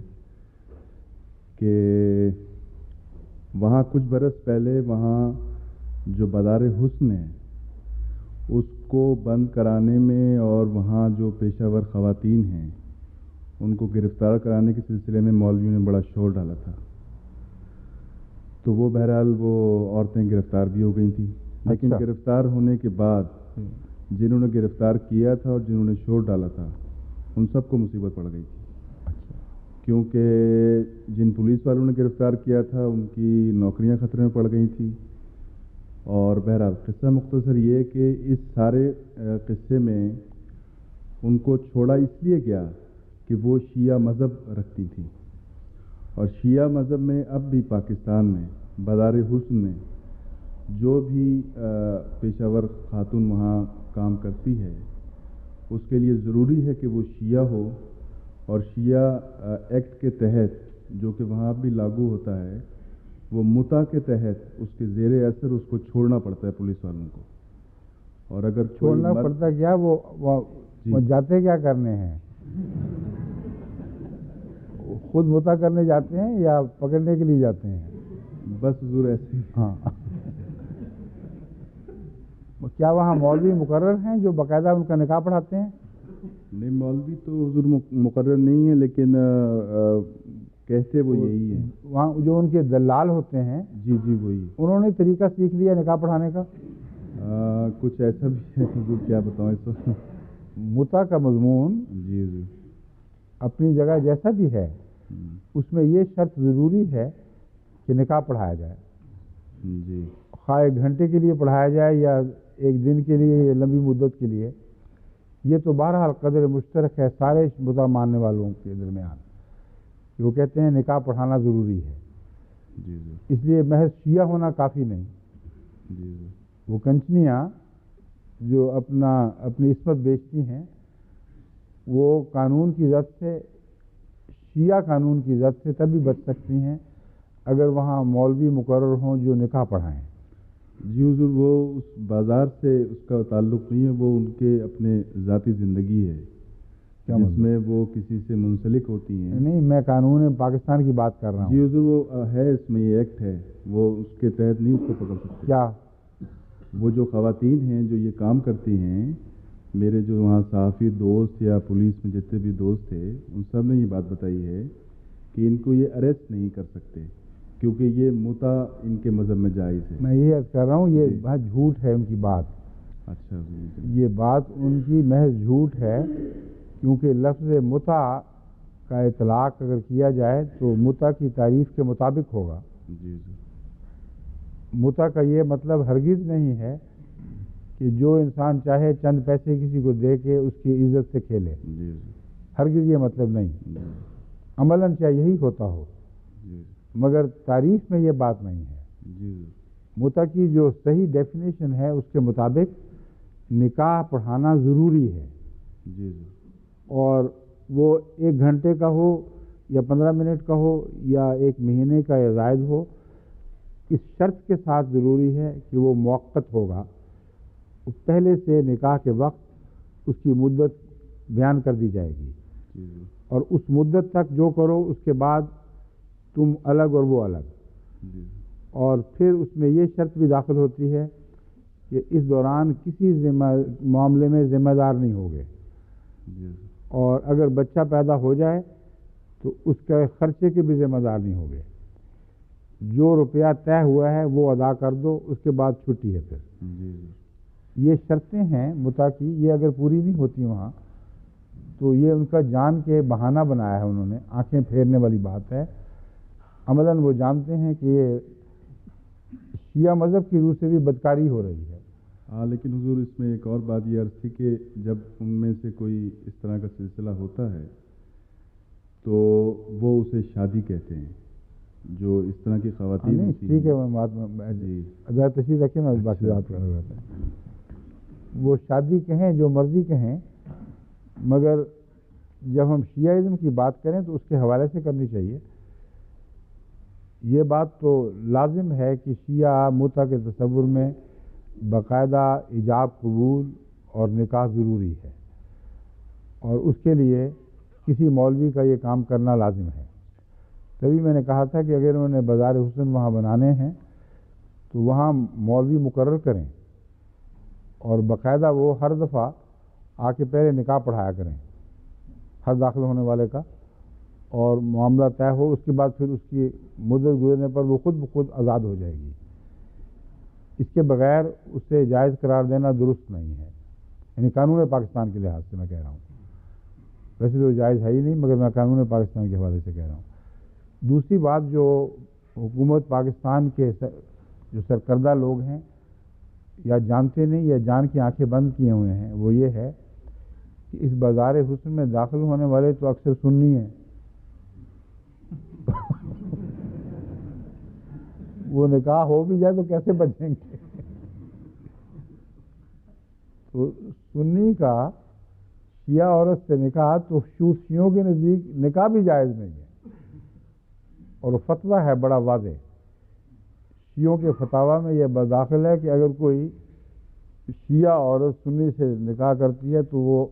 کہ وہاں کچھ برس پہلے وہاں جو بازار حسن ہے اس کو بند کرانے میں اور وہاں جو پیشہ ور خواتین ہیں ان کو گرفتار کرانے کے سلسلے میں مولویوں نے بڑا شور ڈالا تھا، تو وہ بہرحال وہ عورتیں گرفتار بھی ہو گئی تھیں، لیکن گرفتار ہونے کے بعد جنہوں نے گرفتار کیا تھا اور جنہوں نے شور ڈالا تھا ان سب کو مصیبت پڑ گئی تھی، کیونکہ جن پولیس والوں نے گرفتار کیا تھا ان کی نوکریاں خطرے میں پڑ گئی تھیں۔ اور بہرحال قصہ مختصر یہ کہ اس سارے قصے میں ان کو چھوڑا اس لیے گیا کہ وہ شیعہ مذہب رکھتی تھیں، اور شیعہ مذہب میں اب بھی پاکستان میں بازار حسن میں جو بھی پیشہ ور خاتون وہاں کام کرتی ہے اس کے لیے ضروری ہے کہ وہ شیعہ ہو، اور شیعہ ایکٹ کے تحت جو کہ وہاں بھی لاگو ہوتا ہے وہ متع کے تحت اس کے زیر اثر اس کو چھوڑنا پڑتا ہے پولیس والوں کو، اور اگر چھوڑنا پڑتا کیا وہ جاتے کیا کرنے ہیں؟ خود متع کرنے جاتے ہیں یا پکڑنے کے لیے جاتے ہیں؟ بس حضور ایسے۔ ہاں، کیا وہاں مولوی مقرر ہیں جو باقاعدہ ان کا نکاح پڑھاتے ہیں؟ نہیں، مولوی تو حضور مقرر نہیں ہے، لیکن کہتے وہ یہی ہیں وہاں جو ان کے دلال ہوتے ہیں۔ جی وہی، انہوں نے طریقہ سیکھ لیا نکاح پڑھانے کا؟ کچھ ایسا بھی ہے حضور، کیا بتاؤں اس وقت۔ متع کا مضمون جی اپنی جگہ جیسا بھی ہے، اس میں یہ شرط ضروری ہے کہ نکاح پڑھایا جائے، جی خواہ 1 گھنٹے کے لیے پڑھایا جائے یا 1 دن کے لیے یا لمبی مدت کے لیے، یہ تو بہرحال قدر مشترک ہے سارے مذہب ماننے والوں کے درمیان. وہ کہتے ہیں نکاح پڑھانا ضروری ہے. جی اس لیے محض شیعہ ہونا کافی نہیں. جی وہ کنچنیاں جو اپنی عصمت بیچتی ہیں، وہ قانون کی زد سے، شیعہ قانون کی زد سے تبھی بچ سکتی ہیں اگر وہاں مولوی مقرر ہوں جو نکاح پڑھائیں. جی حضور، وہ اس بازار سے اس کا تعلق نہیں ہے، وہ ان کے اپنے ذاتی زندگی ہے جس میں وہ کسی سے منسلک ہوتی ہیں. نہیں، میں قانون پاکستان کی بات کر رہا ہوں. جی حضور، وہ ہے اس میں یہ ایکٹ ہے، وہ اس کے تحت نہیں اس کو پکڑ سکتے. کیا؟ وہ جو خواتین ہیں جو یہ کام کرتی ہیں، میرے جو وہاں صحافی دوست یا پولیس میں جتنے بھی دوست تھے، ان سب نے یہ بات بتائی ہے کہ ان کو یہ اریسٹ نہیں کر سکتے کیونکہ یہ متع ان کے مذہب میں جائز ہے. میں یہ عرض کر رہا ہوں، یہ بہت جھوٹ ہے ان کی بات. اچھا حضور. یہ بات ان کی محض جھوٹ ہے، کیونکہ لفظ متع کا اطلاق اگر کیا جائے تو متع کی تعریف کے مطابق ہوگا. جی حضور. متع کا یہ مطلب ہرگز نہیں ہے کہ جو انسان چاہے چند پیسے کسی کو دے کے اس کی عزت سے کھیلے. جی حضور. ہرگز یہ مطلب نہیں. جی. عملاً چاہے یہی ہوتا ہو، جی. مگر تعریف میں یہ بات نہیں ہے. جی. متع کی جو صحیح ڈیفینیشن ہے اس کے مطابق نکاح پڑھانا ضروری ہے. جی. اور وہ 1 گھنٹے کا ہو یا 15 منٹ کا ہو یا 1 مہینے کا یا زائد ہو، اس شرط کے ساتھ ضروری ہے کہ وہ موقت ہوگا. پہلے سے نکاح کے وقت اس کی مدت بیان کر دی جائے گی، اور اس مدت تک جو کرو اس کے بعد تم الگ اور وہ الگ. اور پھر اس میں یہ شرط بھی داخل ہوتی ہے کہ اس دوران کسی معاملے میں ذمہ دار نہیں ہوگے، اور اگر بچہ پیدا ہو جائے تو اس کے خرچے کے بھی ذمہ دار نہیں ہوگے. جو روپیہ طے ہوا ہے وہ ادا کر دو، اس کے بعد چھٹی ہے. پھر یہ شرطیں ہیں متع کی، یہ اگر پوری نہیں ہوتی وہاں تو یہ ان کا جان کے بہانہ بنایا ہے انہوں نے. آنکھیں پھیرنے والی بات ہے. عملاً وہ جانتے ہیں کہ یہ شیعہ مذہب کی روح سے بھی بدکاری ہو رہی ہے. ہاں، لیکن حضور اس میں ایک اور بات یہ عرض تھی کہ جب ان میں سے کوئی اس طرح کا سلسلہ ہوتا ہے تو وہ اسے شادی کہتے ہیں. جو اس طرح کی خواتین ہوتی ہیں. ٹھیک ہے، میں جی ذرا تشریح رکھیں، میں باقی بات کر رہا تھا. وہ شادی کہیں جو مرضی کہیں، مگر جب ہم شیعہ کی بات کریں تو اس کے حوالے سے کرنی چاہیے. یہ بات تو لازم ہے کہ شیعہ متع کے تصور میں باقاعدہ ایجاب قبول اور نکاح ضروری ہے، اور اس کے لیے کسی مولوی کا یہ کام کرنا لازم ہے. تبھی میں نے کہا تھا کہ اگر انہوں نے بازار حسن وہاں بنانے ہیں تو وہاں مولوی مقرر کریں، اور باقاعدہ وہ ہر دفعہ آ کے پہلے نکاح پڑھایا کریں ہر داخل ہونے والے کا، اور معاملہ طے ہو. اس کے بعد پھر اس کی مدت گزرنے پر وہ خود بخود آزاد ہو جائے گی. اس کے بغیر اسے جائز قرار دینا درست نہیں ہے، یعنی قانون پاکستان کے لحاظ سے میں کہہ رہا ہوں. ویسے تو جائز ہے ہی نہیں، مگر میں قانون پاکستان کے حوالے سے کہہ رہا ہوں. دوسری بات، جو حکومت پاکستان کے جو سرکردہ لوگ ہیں یا جانتے نہیں یا جان کی آنکھیں بند کیے ہوئے ہیں، وہ یہ ہے کہ اس بازار حسن میں داخل ہونے والے تو اکثر سنی ہیں. وہ نکاح ہو بھی جائے تو کیسے بچیں گے؟ تو سنی کا شیعہ عورت سے نکاح تو شیعوں کے نزدیک نکاح بھی جائز نہیں ہے، اور فتویٰ ہے بڑا واضح. شیعوں کے فتاویٰ میں یہ داخل ہے کہ اگر کوئی شیعہ عورت سنی سے نکاح کرتی ہے تو وہ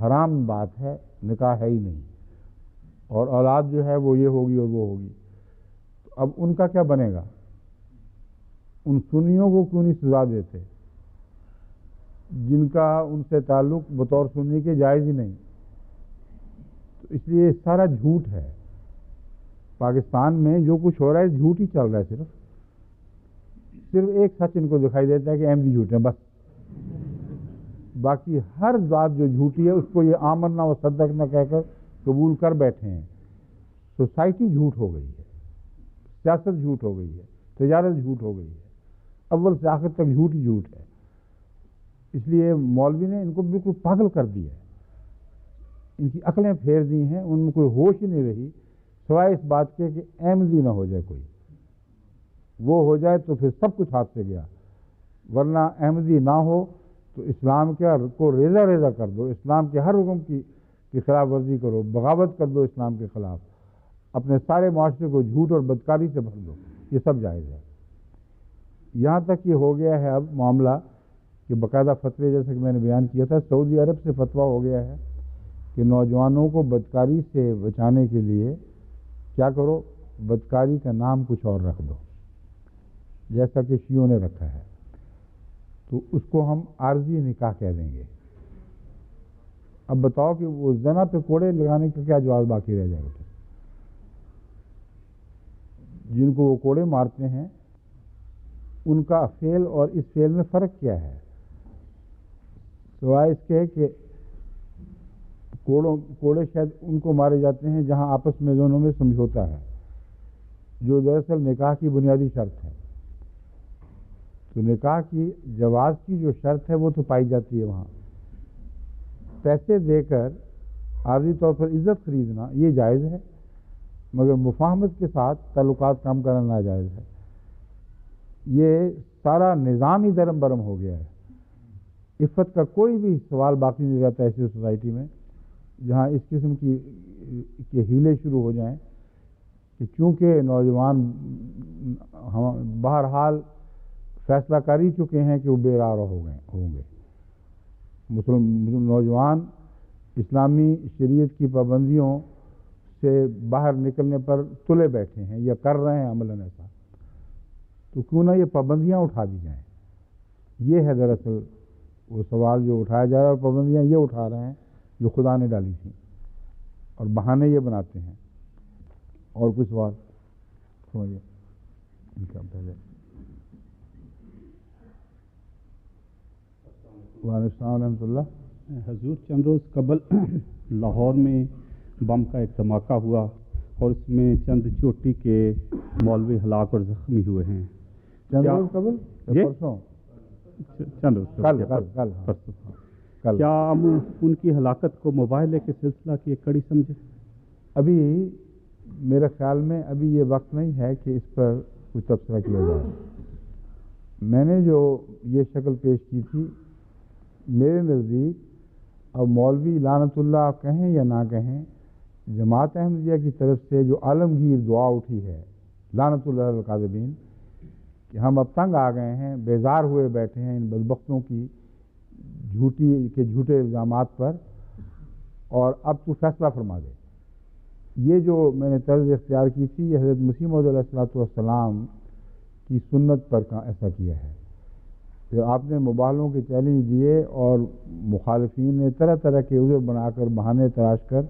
حرام بات ہے، نکاح ہے ہی نہیں، اور اولاد جو ہے وہ یہ ہوگی اور وہ ہوگی. تو اب ان کا کیا بنے گا؟ ان سنیوں کو کیوں نہیں سزا دیتے جن کا ان سے تعلق بطور سنی کے جائز ہی نہیں؟ تو اس لیے سارا جھوٹ ہے. پاکستان میں جو کچھ ہو رہا ہے جھوٹ ہی چل رہا ہے. صرف ایک سچ ان کو دکھائی دیتا ہے کہ احمدی جھوٹ ہے، بس. باقی ہر بات جو جھوٹی ہے اس کو یہ آمنا و صدق نہ کہہ کر قبول کر بیٹھے ہیں. سوسائٹی جھوٹ ہو گئی ہے، سیاست جھوٹ ہو گئی ہے، تجارت جھوٹ ہو گئی ہے، اول سے آخر تک جھوٹ ہی جھوٹ ہے۔ اس لیے مولوی نے ان کو بالکل پاگل کر دیا ہے، ان کی عقلیں پھیر دی ہیں، ان میں کوئی ہوش ہی نہیں رہی سوائے اس بات کے کہ احمدی نہ ہو جائے کوئی، وہ ہو جائے تو پھر سب کچھ ہاتھ سے گیا، ورنہ احمدی نہ ہو تو اسلام کو ریزہ ریزہ کر دو، اسلام کے ہر حکم کی خلاف ورزی کرو، بغاوت کر دو اسلام کے خلاف، اپنے سارے معاشرے کو جھوٹ اور بدکاری سے بھر دو، یہ سب جائز ہے۔ یہاں تک یہ ہو گیا ہے اب معاملہ کہ باقاعدہ فتوے جیسے کہ میں نے بیان کیا تھا، سعودی عرب سے فتویٰ ہو گیا ہے کہ نوجوانوں کو بدکاری سے بچانے کے لیے کیا کرو، بدکاری کا نام کچھ اور رکھ دو، جیسا کہ شیعوں نے رکھا ہے، تو اس کو ہم عارضی نکاح کہہ دیں گے۔ اب بتاؤ کہ وہ زنا پہ کوڑے لگانے کا کیا جواز باقی رہ جائے گا؟ جن کو وہ کوڑے مارتے ہیں ان کا فعل اور اس فعل میں فرق کیا ہے؟ سوائے اس کے کہ کوڑے شاید ان کو مارے جاتے ہیں جہاں آپس میں دونوں میں سمجھوتا ہے، جو دراصل نکاح کی بنیادی شرط ہے۔ تو نکاح کی جواز کی جو شرط ہے وہ تو پائی جاتی ہے وہاں، پیسے دے کر عارضی طور پر عزت خریدنا یہ جائز ہے، مگر مفاہمت کے ساتھ تعلقات کام کرنا ناجائز ہے۔ یہ سارا نظام ہی درم برم ہو گیا ہے، عفت کا کوئی بھی سوال باقی نہیں رہتا ایسی سوسائٹی میں جہاں اس قسم کے ہیلے شروع ہو جائیں کہ چونکہ نوجوان بہرحال فیصلہ کر ہی چکے ہیں کہ وہ بے راہ ہوں گے، نوجوان اسلامی شریعت کی پابندیوں سے باہر نکلنے پر تلے بیٹھے ہیں یا کر رہے ہیں عملاً ایسا، تو کیوں نہ یہ پابندیاں اٹھا دی جائیں۔ یہ ہے دراصل وہ سوال جو اٹھایا جا رہا ہے، اور پابندیاں یہ اٹھا رہے ہیں جو خدا نے ڈالی تھیں، اور بہانے یہ بناتے ہیں۔ اور کوئی سوال سمجھے ان کا پہلے؟ وعلیکم السلام ورحمۃ اللہ۔ حضور چند روز قبل لاہور میں بم کا ایک دھماکہ ہوا اور اس میں چند چوٹی کے مولوی ہلاک اور زخمی ہوئے ہیں۔ چند روز قبل؟ پرسوں، چند روز کل۔ کیا ہم ان کی ہلاکت کو مباہلے کے سلسلہ کی ایک کڑی سمجھے؟ ابھی میرے خیال میں ابھی یہ وقت نہیں ہے کہ اس پر کچھ تبصرہ کیا جائے۔ میں نے جو یہ شکل پیش کی تھی، میرے نزدیک اب مولوی لعنت اللہ کہیں یا نہ کہیں، جماعت احمدیہ کی طرف سے جو عالمگیر دعا اٹھی ہے لعنت اللہ علی الکاذبین، کہ ہم اب تنگ آ گئے ہیں، بیزار ہوئے بیٹھے ہیں ان بدبختوں کی جھوٹے الزامات پر، اور اب تو فیصلہ فرما دے۔ یہ جو میں نے طرز اختیار کی تھی، یہ حضرت مسیح موعود علیہ الصلوۃ والسلام کی سنت پر ایسا کیا ہے کہ آپ نے مباہلوں کے چیلنج دیے اور مخالفین نے طرح طرح کے عذر بنا کر بہانے تراش کر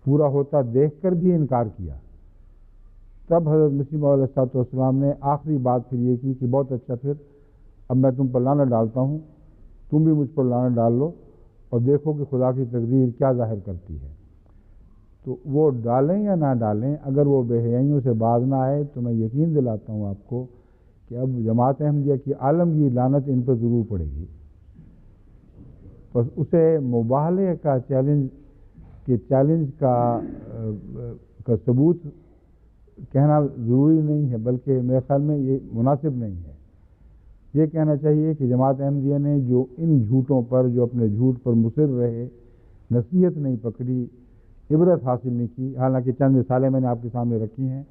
پورا ہوتا دیکھ کر بھی انکار کیا۔ تب حضرت مسیح موعود علیہ الصلوۃ والسلام نے آخری بات پھر یہ کی کہ بہت اچھا، پھر اب میں تم پر لعنت ڈالتا ہوں، تم بھی مجھ پر لعنت ڈال لو اور دیکھو کہ خدا کی تقدیر کیا ظاہر کرتی ہے۔ تو وہ ڈالیں یا نہ ڈالیں، اگر وہ بے حیائیوں سے باز نہ آئے تو میں یقین دلاتا ہوں آپ کو کہ اب جماعت احمدیہ کی عالمگیر لعنت ان پر ضرور پڑے گی۔ بس اسے مباہلے کا چیلنج کا ثبوت کہنا ضروری نہیں ہے، بلکہ میرے خیال میں یہ مناسب نہیں ہے۔ یہ کہنا چاہیے کہ جماعت احمدیہ نے جو ان جھوٹوں پر، جو اپنے جھوٹ پر مصر رہے، نصیحت نہیں پکڑی، عبرت حاصل نہیں کی، حالانکہ چند مثالیں میں نے آپ کے سامنے رکھی ہیں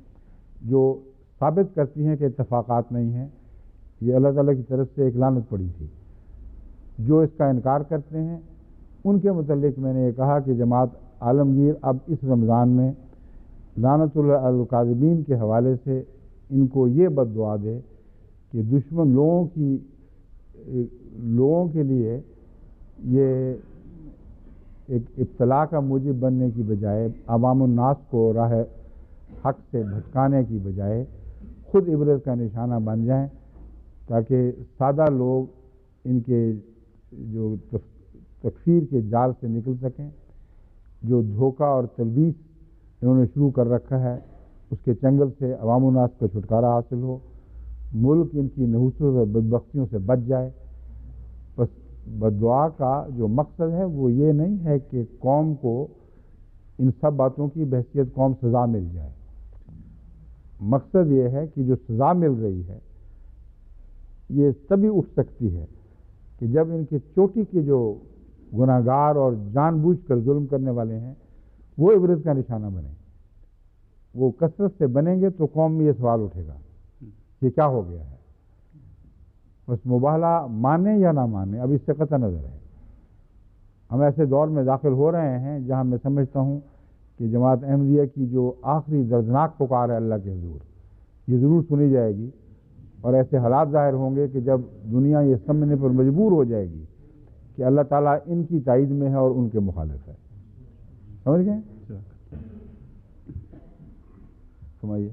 جو ثابت کرتی ہیں کہ اتفاقات نہیں ہیں، یہ اللہ تعالیٰ کی طرف سے ایک لعنت پڑی تھی۔ جو اس کا انکار کرتے ہیں ان کے متعلق میں نے یہ کہا کہ جماعت عالمگیر اب اس رمضان میں لعنت اللہ علی الکاذبین کے حوالے سے ان کو یہ بد دعا دے کہ دشمن لوگوں کے لیے یہ ایک ابتلا کا موجب بننے کی بجائے، عوام الناس کو راہ حق سے بھٹکانے کی بجائے خود عبرت کا نشانہ بن جائیں، تاکہ سادہ لوگ ان کے جو تکفیر کے جال سے نکل سکیں، جو دھوکہ اور تلبیس انہوں نے شروع کر رکھا ہے اس کے چنگل سے عوام الناس کا چھٹکارا حاصل ہو، ملک ان کی نحوستوں اور بدبختیوں سے بچ جائے. بس بددعا کا جو مقصد ہے وہ یہ نہیں ہے کہ قوم کو ان سب باتوں کی بحیثیت قوم سزا مل جائے. مقصد یہ ہے کہ جو سزا مل رہی ہے یہ تبھی اٹھ سکتی ہے کہ جب ان کے چوٹی کے جو گناہ گار اور جان بوجھ کر ظلم کرنے والے ہیں وہ عبرت کا نشانہ بنیں. وہ کثرت سے بنیں گے تو قوم میں یہ سوال اٹھے گا یہ کیا ہو گیا ہے. بس مباہلہ مانے یا نہ مانے اب اس سے قطع نظر ہے. ہم ایسے دور میں داخل ہو رہے ہیں جہاں میں سمجھتا ہوں کہ جماعت احمدیہ کی جو آخری دردناک پکار ہے اللہ کے حضور یہ ضرور سنی جائے گی اور ایسے حالات ظاہر ہوں گے کہ جب دنیا یہ سمجھنے پر مجبور ہو جائے گی کہ اللہ تعالیٰ ان کی تائید میں ہے اور ان کے مخالف ہے. سمجھ گئے؟ سمجھیے.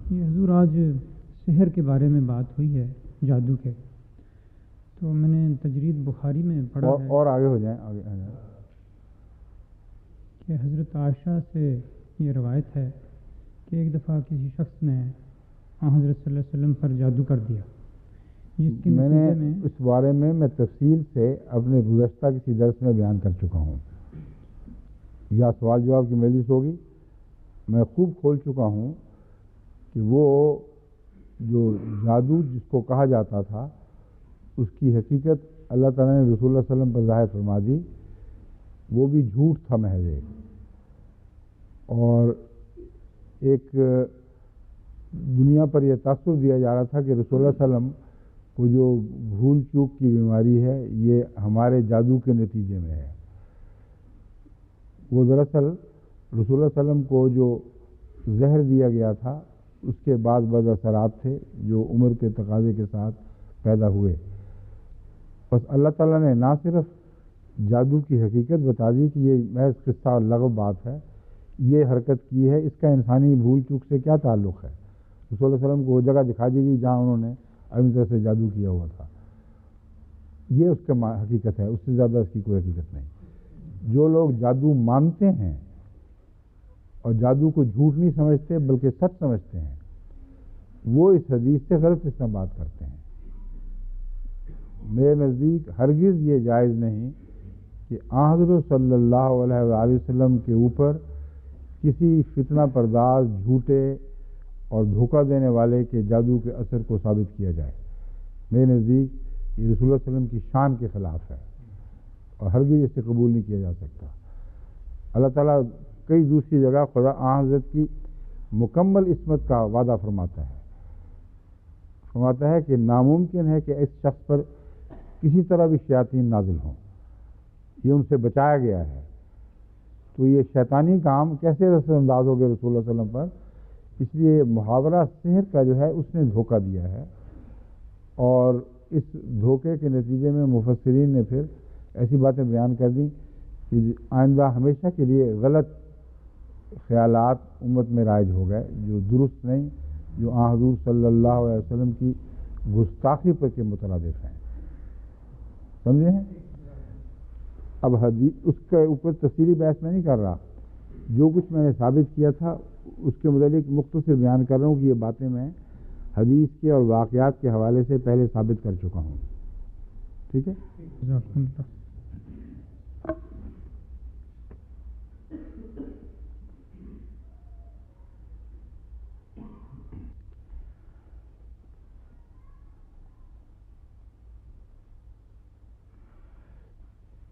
یہ حضور آج سحر کے بارے میں بات ہوئی ہے جادو کے تو میں نے تجرید بخاری میں پڑھا ہے اور آگے ہو جائیں آگے کہ حضرت عائشہ سے یہ روایت ہے کہ ایک دفعہ کسی شخص نے حضرت صلی اللہ علیہ وسلم پر جادو کر دیا جس کے میں نے نتیجے میں اس بارے میں تفصیل سے اپنے گزشتہ کسی درس میں بیان کر چکا ہوں. یا سوال جواب کی مجلس ہوگی میں خوب کھول چکا ہوں کہ وہ جو جادو جس کو کہا جاتا تھا اس کی حقیقت اللہ تعالیٰ نے رسول اللہ صلی اللہ علیہ وسلم پر ظاہر فرما دی. وہ بھی جھوٹ تھا محض ایک. اور ایک دنیا پر یہ تاثر دیا جا رہا تھا کہ رسول اللہ صلی اللہ علیہ وسلم کو جو بھول چوک کی بیماری ہے یہ ہمارے جادو کے نتیجے میں ہے. وہ دراصل رسول اللہ صلی اللہ علیہ وسلم کو جو زہر دیا گیا تھا اس کے بعد بعض اثرات تھے جو عمر کے تقاضے کے ساتھ پیدا ہوئے. بس اللہ تعالیٰ نے نہ صرف جادو کی حقیقت بتا دی کہ یہ محض قصہ اور لغو بات ہے یہ حرکت کی ہے اس کا انسانی بھول چوک سے کیا تعلق ہے. رسول اللہ علیہ وسلم کو وہ جگہ دکھا دی گئی جہاں انہوں نے اپنی طرح سے جادو کیا ہوا تھا. یہ اس کا حقیقت ہے اس سے زیادہ اس کی کوئی حقیقت نہیں. جو لوگ جادو مانتے ہیں اور جادو کو جھوٹ نہیں سمجھتے بلکہ سچ سمجھتے ہیں وہ اس حدیث سے غلط استنباط کرتے ہیں. میرے نزدیک ہرگز یہ جائز نہیں کہ حضرت صلی اللہ علیہ وآلہ وسلم کے اوپر کسی فتنہ پرداز جھوٹے اور دھوکہ دینے والے کے جادو کے اثر کو ثابت کیا جائے. میرے نزدیک یہ رسول اللہ صلی اللہ علیہ وسلم کی شان کے خلاف ہے اور ہرگز اسے قبول نہیں کیا جا سکتا. اللہ تعالیٰ کئی دوسری جگہ خدا حضرت کی مکمل عصمت کا وعدہ فرماتا ہے کہ ناممکن ہے کہ اس شخص پر کسی طرح بھی شیاطین نازل ہوں. یہ ان سے بچایا گیا ہے. تو یہ شیطانی کام کیسے رسل انداز ہو گئے رسول اللہ صلی اللہ علیہ وسلم پر. اس لیے محاورہ سحر کا جو ہے اس نے دھوکہ دیا ہے اور اس دھوکے کے نتیجے میں مفسرین نے پھر ایسی باتیں بیان کر دیں کہ آئندہ ہمیشہ کے لیے غلط خیالات امت میں رائج ہو گئے جو درست نہیں جو حضور صلی اللہ علیہ وسلم کی گستاخی پر کے مترادف ہیں. سمجھے ہیں؟ اب حدیث اس کے اوپر تفصیلی بحث میں نہیں کر رہا. جو کچھ میں نے ثابت کیا تھا اس کے متعلق مختصر بیان کر رہا ہوں کہ یہ باتیں میں حدیث کے اور واقعات کے حوالے سے پہلے ثابت کر چکا ہوں. ٹھیک ہے؟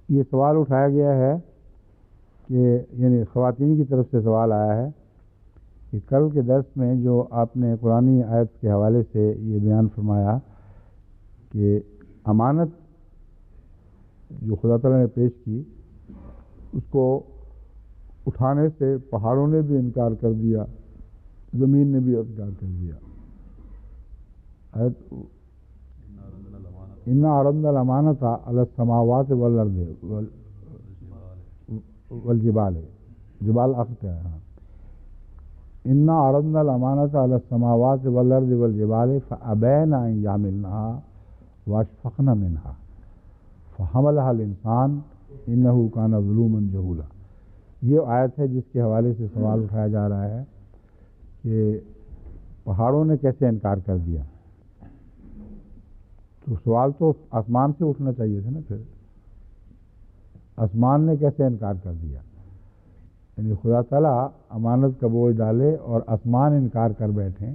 یہ سوال اٹھایا گیا ہے کہ یعنی خواتین کی طرف سے سوال آیا ہے کہ کل کے درس میں جو آپ نے قرآنی آیت کے حوالے سے یہ بیان فرمایا کہ امانت جو خدا تعالیٰ نے پیش کی اس کو اٹھانے سے پہاڑوں نے بھی انکار کر دیا زمین نے بھی انکار کر دیا. آیت اِنَّا عَرَضْنَا الْأَمَانَةَ عَلَى السَّمَاوَاتِ وَالْأَرْضِ والجبال جبال اخت ہے. ہاں انا عرضنا الامانۃ علی السماوات والارض والجبال فابین ان یحملنها واشفقن منها فحملها الانسان انه کان ظلوما جہولا. یہ آیت ہے جس کے حوالے سے سوال اٹھایا جا رہا ہے کہ پہاڑوں نے کیسے انکار کر دیا. تو سوال تو آسمان سے اٹھنا چاہیے تھا نا. پھر آسمان نے کیسے انکار کر دیا؟ یعنی خدا تعالیٰ امانت کا بوجھ ڈالے اور آسمان انکار کر بیٹھیں،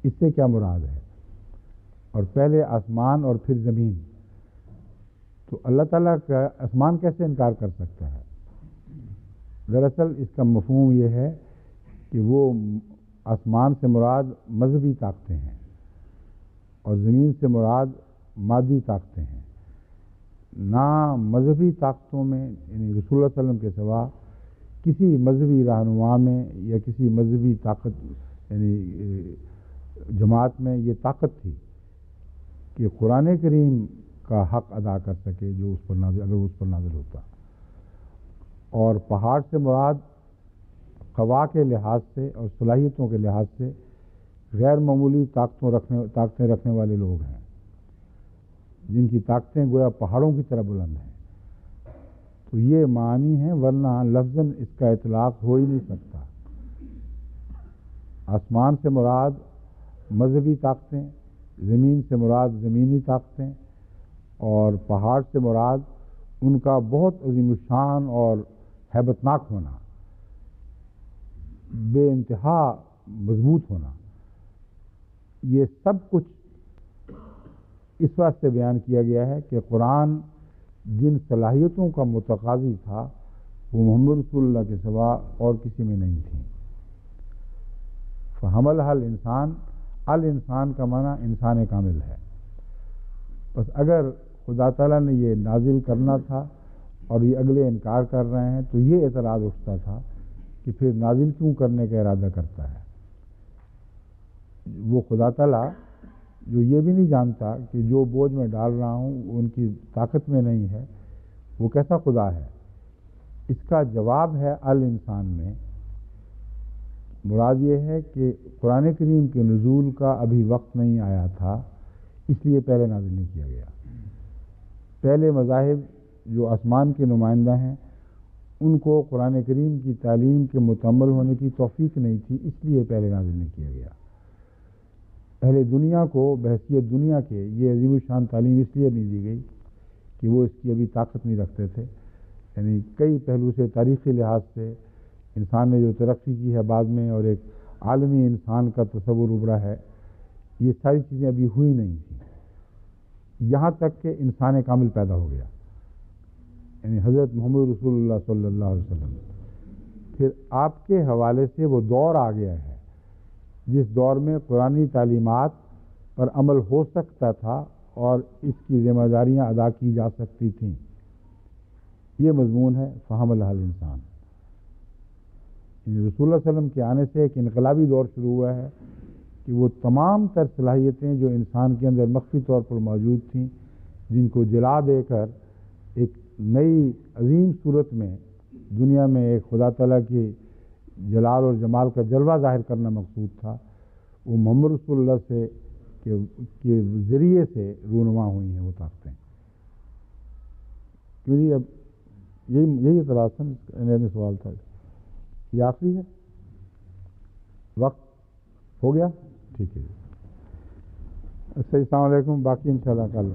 اس سے کیا مراد ہے؟ اور پہلے آسمان اور پھر زمین. تو اللہ تعالیٰ کا آسمان کیسے انکار کر سکتا ہے؟ دراصل اس کا مفہوم یہ ہے کہ وہ آسمان سے مراد مذہبی طاقتیں ہیں اور زمین سے مراد مادی طاقتیں ہیں. نہ مذہبی طاقتوں میں یعنی رسول اللہ صلی اللہ علیہ وسلم کے سوا کسی مذہبی رہنما میں یا کسی مذہبی طاقت یعنی جماعت میں یہ طاقت تھی کہ قرآن کریم کا حق ادا کر سکے جو اس پر نازل، اگر اس پر نازل ہوتا. اور پہاڑ سے مراد قوا کے لحاظ سے اور صلاحیتوں کے لحاظ سے غیر معمولی طاقتیں رکھنے والے لوگ ہیں جن کی طاقتیں گویا پہاڑوں کی طرح بلند ہیں. تو یہ معنی ہیں، ورنہ لفظاً اس کا اطلاق ہو ہی نہیں سکتا. آسمان سے مراد مذہبی طاقتیں، زمین سے مراد زمینی طاقتیں، اور پہاڑ سے مراد ان کا بہت عظیم الشان اور ہیبتناک ہونا، بے انتہا مضبوط ہونا. یہ سب کچھ اس واسطے بیان کیا گیا ہے کہ قرآن جن صلاحیتوں کا متقاضی تھا وہ محمد رسول اللہ کے سوا اور کسی میں نہیں تھی. فحملها الانسان، الانسان کا معنی انسان کامل ہے. بس اگر خدا تعالیٰ نے یہ نازل کرنا تھا اور یہ اگلے انکار کر رہے ہیں تو یہ اعتراض اٹھتا تھا کہ پھر نازل کیوں کرنے کا ارادہ کرتا ہے. وہ خدا تعالیٰ جو یہ بھی نہیں جانتا کہ جو بوجھ میں ڈال رہا ہوں ان کی طاقت میں نہیں ہے، وہ کیسا خدا ہے؟ اس کا جواب ہے الانسان میں. مراد یہ ہے کہ قرآن کریم کے نزول کا ابھی وقت نہیں آیا تھا، اس لیے پہلے نازل نہیں کیا گیا. پہلے مذاہب جو آسمان کے نمائندہ ہیں ان کو قرآن کریم کی تعلیم کے مکمل ہونے کی توفیق نہیں تھی، اس لیے پہلے نازل نہیں کیا گیا. اہل دنیا کو بحیثیت دنیا کے یہ عظیم الشان تعلیم اس لیے نہیں دی گئی کہ وہ اس کی ابھی طاقت نہیں رکھتے تھے. یعنی کئی پہلو سے، تاریخی لحاظ سے انسان نے جو ترقی کی ہے بعد میں اور ایک عالمی انسان کا تصور ابھرا ہے، یہ ساری چیزیں ابھی ہوئی نہیں تھیں یہاں تک کہ انسان کامل پیدا ہو گیا، یعنی حضرت محمد رسول اللہ صلی اللہ علیہ وسلم. پھر آپ کے حوالے سے وہ دور آ گیا ہے جس دور میں قرآنی تعلیمات پر عمل ہو سکتا تھا اور اس کی ذمہ داریاں ادا کی جا سکتی تھیں. یہ مضمون ہے فحملها الانسان. رسول اللہ صلی اللہ علیہ وسلم کے آنے سے ایک انقلابی دور شروع ہوا ہے کہ وہ تمام تر صلاحیتیں جو انسان کے اندر مخفی طور پر موجود تھیں، جن کو جلا دے کر ایک نئی عظیم صورت میں دنیا میں ایک خدا تعالیٰ کی جلال اور جمال کا جلوہ ظاہر کرنا مقصود تھا، وہ محمد رسول اللہ سے کے ذریعے سے رونما ہوئی ہیں وہ طاقتیں. کیونکہ اب یہی اعتراض تھا، میرا سوال تھا. یہ آخری ہے، وقت ہو گیا، ٹھیک ہے. السلام علیکم. باقی انشاءاللہ کل